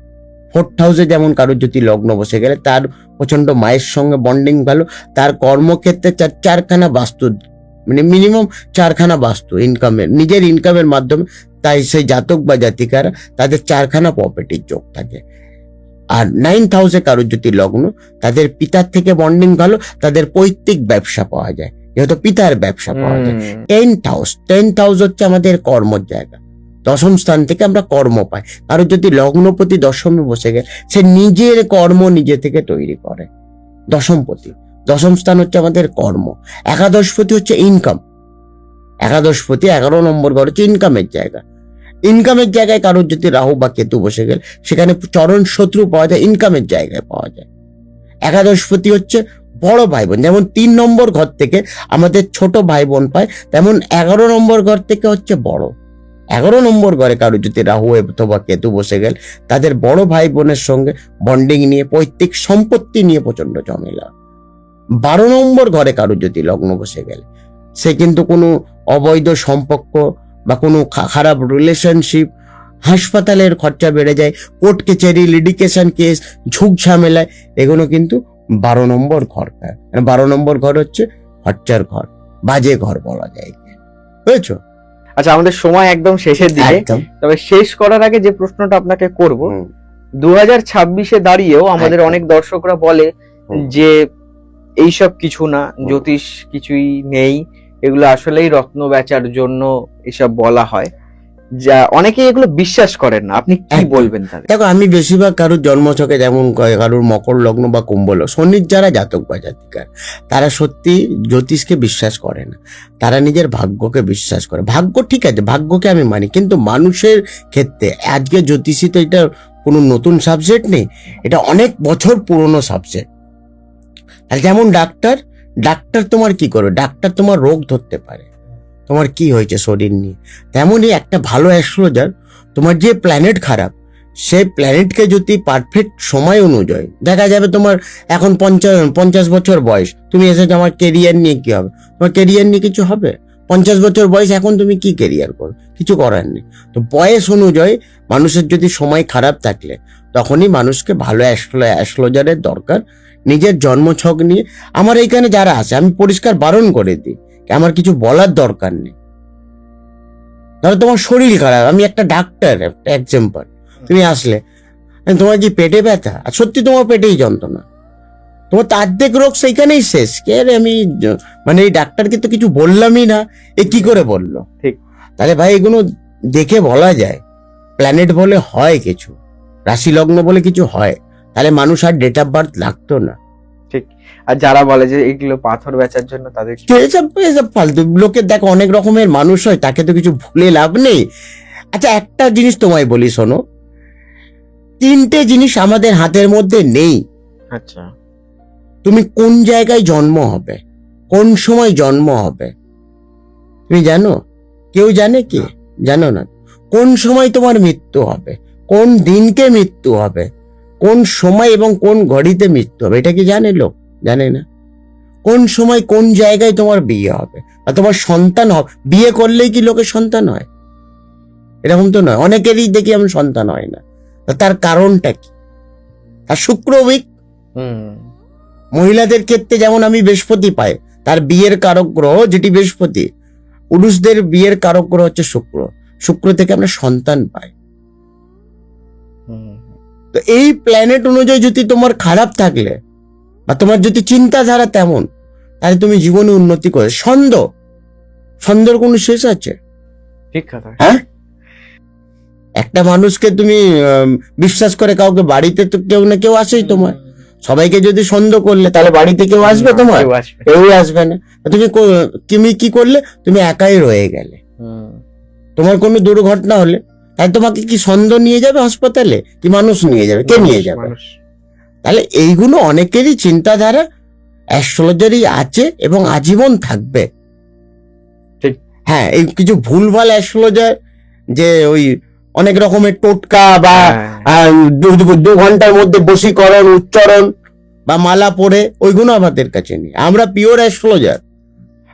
ফোর্থ হাউসে যেমন কারো যদি লগ্ন বসে গেলে তার প্রচন্ড মায়ের সঙ্গে বন্ডিং ভালো, তার কর্মক্ষেত্রে চারখানা বাস্তু, মানে মিনিমাম চারখানা বাস্তু ইনকামের, নিজের ইনকামের মাধ্যমে, তাই সেই জাতক বা জাতিকারা তাদের চারখানা প্রপার্টির যোগ থাকে। আর নাইন্থ হাউসে কারোর যদি লগ্ন, তাদের পিতার থেকে বন্ডিং ভালো, তাদের পৈতৃক ব্যবসা পাওয়া যায়, যেহেতু পিতার ব্যবসা পাওয়া যায়। টেন্থ হাউস হচ্ছে আমাদের কর্মের জায়গা, দশম স্থান থেকে আমরা কর্ম পাই। কারোর যদি লগ্নপতি দশমে বসে গেলে, সে নিজের কর্ম নিজে থেকে তৈরি করে। দশম স্থান হচ্ছে আমাদের কর্ম। একাদশপতি হচ্ছে ইনকাম। একাদশপতি 11 নম্বর ঘর হচ্ছে ইনকামের জায়গা। ইনকামের জায়গায় কারোর যদি রাহু বা কেতু বসে গেলে, সেখানে চরণ শত্রু পাওয়া যায়, ইনকামের জায়গায় পাওয়া যায়। একাদশপতি হচ্ছে বড় ভাই বোন, যেমন 3 নম্বর ঘর থেকে আমাদের ছোট ভাই বোন পায়, তেমন 11 নম্বর ঘর থেকে হচ্ছে বড়। 11 নম্বর ঘরে কারো যদি রাহু অথবা কেতু বসে গেল, তাদের বড় ভাই বোনের সঙ্গে বন্ডিং নিয়ে, পৈতৃক সম্পত্তি নিয়ে প্রচন্ড ঝামেলা। 12 নম্বর ঘরে কারো যদি লগ্ন বসে গেলে, সে কিন্তু কোনো অবৈধ সম্পর্ক বা কোনো খারাপ রিলেশনশিপ, হাসপাতালের খরচা বেড়ে যায়, কোর্ট কেচারি, লিটিগেশন কেস, ঝুঁক ঝামেলায়, এগুলো কিন্তু 12 নম্বর ঘর। 12 নম্বর ঘর হচ্ছে খরচার ঘর, বাজে ঘর বলা যায়, বুঝেছো? আচ্ছা, আমাদের সময় একদম শেষের দিকে, একদম। তবে শেষ করার আগে যে প্রশ্নটা আপনাকে করব, 2026-এ দাঁড়িয়েও আমাদের একদম। অনেক দর্শকরা বলে হুম। যে এইসব কিছু না, জ্যোতিষ কিছুই নেই, এগুলো আসলেই রত্ন বেচার জন্য এসব বলা হয়, যা অনেকেই এগুলো বিশ্বাস করেন না। আপনি কি একদম। বলবেন তাদের? দেখো, আমি বেশিরভাগ কারোর জন্মছকে যেমন কারোর মকর লগ্ন বা কুম্ভ লগ্ন, শনির যারা জাতক বা জাতিকার, তারা সত্যি জ্যোতিষকে বিশ্বাস করে না, তারা নিজের ভাগ্যকে বিশ্বাস করে। ভাগ্য ঠিক আছে, ভাগ্যকে আমি মানি, কিন্তু মানুষের ক্ষেত্রে আজকে জ্যোতিষী তো এটা কোনো নতুন সাবজেক্ট নেই, এটা অনেক বছর পুরনো সাবজেক্ট। আর যেমন ডাক্তার তোমার কি করে, ডাক্তার তোমার রোগ ধরতে পারে, তোমার কি হয়েছে শরীর নিয়ে। তেমনই একটা ভালো অ্যাস্ট্রোলজার তোমার যে প্ল্যানেট খারাপ, সেই প্ল্যানেটকে যদি পারফেক্ট সময় অনুযায়ী, দেখা যাবে তোমার এখন 50 বছর বয়স, তুমি এসেছো আমার কেরিয়ার নিয়ে কি হবে, তোমার কেরিয়ার নিয়ে কিছু হবে? 50 বছর বয়স, এখন তুমি কি কেরিয়ার করো? কিছু করার নেই। তো বয়স অনুযায়ী মানুষের যদি সময় খারাপ থাকলে, তখনই মানুষকে ভালো অ্যাস্ট্রোলজারের দরকার। নিজের জন্মছক নিয়ে আমার এইখানে যারা আছে, আমি পরিষ্কার বারণ করে দিই, আমার কিছু বলার দরকার নেই। ধরো তোমার শরীর খারাপ, আমি একটা ডাক্তার, একটা এক্সাম্পল, তুমি আসলে তোমার যে পেটে ব্যথা, আর সত্যি তোমার পেটেই যন্ত্রণা, তোমার তো অর্ধেক রোগ সেইখানেই শেষ। কে রে, আমি মানে এই ডাক্তারকে তো কিছু বললামই না, এ কি করে বললো? ঠিক। তাহলে ভাই এগুলো দেখে বলা যায়, প্ল্যানেট বলে হয় কিছু, রাশি লগ্ন বলে কিছু হয়, তাহলে মানুষ আর ডেট অফ বার্থ লাগতো না। ঠিক। আর যারা বলে যে এগুলো পাথর বেচার জন্য, তাদের কি? এসব ফালতু লোকের, দেখো অনেক রকমের মানুষ হয়, তাকে তো কিছু ভুলে লাভ নেই। আচ্ছা, একটা জিনিস তোমায় বলি, শোনো, 3টে জিনিস আমাদের হাতের মধ্যে নেই। আচ্ছা। তুমি কোন জায়গায় জন্ম হবে, কোন সময় জন্ম হবে, তুমি জানো? কেউ জানে কি? জানো না। কোন সময় তোমার মৃত্যু হবে, কোন দিনকে মৃত্যু হবে, কোন সময় এবং কোন ঘড়িতে মৃত্যু হবে, এটা কি জানে লোক? জানে না। কোন সময় কোন জায়গায় তোমার বিয়ে হবে, আর তোমার সন্তান হবে, বিয়ে করলেই কি লোকের সন্তান হয়? এরকম তো নয়, অনেকেরই দেখি আমি সন্তান হয় না। তার কারণটা কি? আর শুক্র উইক, মহিলাদের ক্ষেত্রে যেমন আমি বৃহস্পতি পাই, তার বিয়ের কারক গ্রহ যেটি বৃহস্পতি, পুরুষদের বিয়ের কারক গ্রহ হচ্ছে শুক্র, শুক্র থেকে আমরা সন্তান পাই। তো এই প্ল্যানেট অনুযায়ী যদি তোমার খারাপ থাকলে, বা তোমার যদি চিন্তাধারা তেমন, তাহলে তুমি জীবনে উন্নতি করে। ছন্দর কোনো শেষ আছে? ঠিক কথা। হ্যাঁ, একটা মানুষকে তুমি বিশ্বাস করে, কাউকে বাড়িতে তো কেউ না কেউ আসেই তোমার, সবাইকে যদি সন্দেহ করলে, তাহলে বাড়িতে কেউ আসবে তোমার? কেউ আসবে না। কেউই আসবে না। তুমি কি করলে? তুমি একাই রয়ে গেলে। তোমার কোনো দুর্ঘটনা হলে, তাই তোমাকে কি সন্দেহ নিয়ে যাবে হাসপাতালে, কি মানুষ নিয়ে যাবে? কে নিয়ে যাবে? মানুষ। তাহলে এইগুলো অনেকেরই চিন্তাধারা অ্যাস্ট্রোলজারই আছে এবং আজীবন থাকবে। ঠিক। হ্যাঁ, এই কিছু ভুলভাল অ্যাস্ট্রোলজার, যে ওই অনেক রকমের টোটকা বা 2 ঘন্টার মধ্যে বশীকরণ, উচ্চারণ বা মালা পড়ে, ওইগুলো আমাদের কাছে নেই। আমরা পিওর অ্যাস্ট্রোলজার,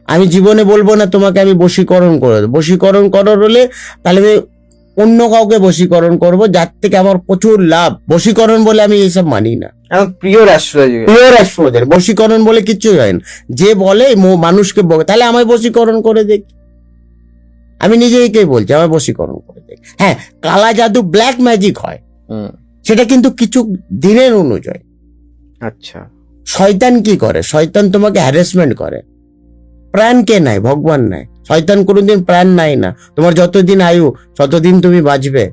আমি জীবনে বলবো না তোমাকে আমি বশীকরণ করে দেবো। বশীকরণ করার হলে তাহলে আমি অন্য কাউকে বশীকরণ করব, যার থেকে আমার প্রচুর লাভ। বশীকরণ বলে আমি এইসব মানি না। Pure astrology. পিওর অ্যাস্ট্রোলজার বশীকরণ বলে কিচ্ছু হয় না। যে বলে মানুষকে তাহলে আমায় বশীকরণ করে দেখি। আমি নিজেকেই বলছি আমায় বশীকরণ করে দেখি। হ্যাঁ, কালা জাদু ব্ল্যাক ম্যাজিক হয়, সেটা কিন্তু কিছু দিনের অনুযায়ী। আচ্ছা। শয়তান কি করে? শয়তান তোমাকে হ্যারাসমেন্ট করে। প্রাণ কে নাই? ভগবান নাই। শয়তান কোনোদিন প্রাণ নাই না। তোমার যতদিন আয়ু ততদিন তুমি বাঁচবে।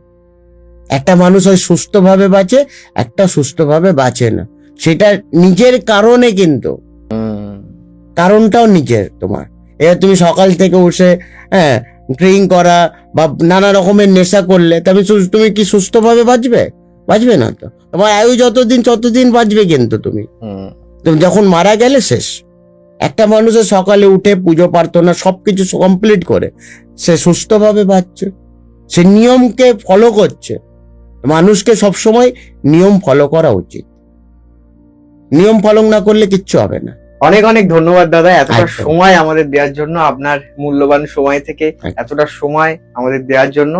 একটা মানুষ হয় সুস্থভাবে বাঁচে, একটা সুস্থভাবে বাঁচে না। সেটা নিজের কারণে, কিন্তু কারণটাও নিজের তোমার। এবার তুমি সকাল থেকে উঠে ড্রিঙ্ক করা বা নানা রকমের নেশা করলে তুমি কি সুস্থভাবে বাঁচবে? বাঁচবে না তো। তোমার আয়ু যতদিন ততদিন বাঁচবে, কিন্তু তুমি যখন মারা গেলে শেষ। একটা মানুষের সকালে উঠে পুজো প্রার্থনা সবকিছু কমপ্লিট করে সে সুস্থভাবে বাঁচছে, সে নিয়মকে ফলো করছে। মানুষকে সবসময় নিয়ম ফলো করা উচিত। নিয়ম ফলো না করলে কিচ্ছু হবে না। অনেক অনেক ধন্যবাদ দাদা, এতটা একদম। সময় আমাদের দেওয়ার জন্য, আপনার মূল্যবান সময় থেকে এতটা সময় আমাদের দেওয়ার জন্য।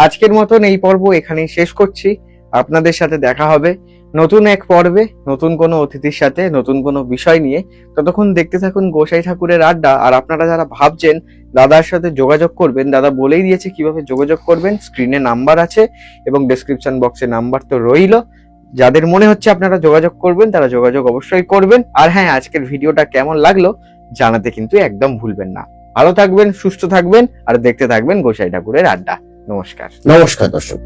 আজকের মতন এই পর্ব এখানেই শেষ করছি। আপনাদের সাথে দেখা হবে নতুন এক পর্বে, নতুন কোনো অতিথির সাথে, নতুন কোনো বিষয় নিয়ে। ততক্ষণ দেখতে থাকুন গোসাই ঠাকুরের আড্ডা। আর আপনারা যারা ভাবছেন দাদার সাথে যোগাযোগ করবেন, দাদা বলেই দিয়েছে কিভাবে যোগাযোগ করবেন। স্ক্রিনে নাম্বার আছে এবং ডেসক্রিপশন বক্সে নাম্বার তো রইলো। যাদের মনে হচ্ছে আপনারা যোগাযোগ করবেন, তারা যোগাযোগ অবশ্যই করবেন। আর হ্যাঁ, আজকের ভিডিওটা কেমন লাগলো জানাতে কিন্তু একদম ভুলবেন না। ভালো থাকবেন, সুস্থ থাকবেন আর দেখতে থাকবেন গোসাই ঠাকুরের আড্ডা। নমস্কার। নমস্কার দর্শক।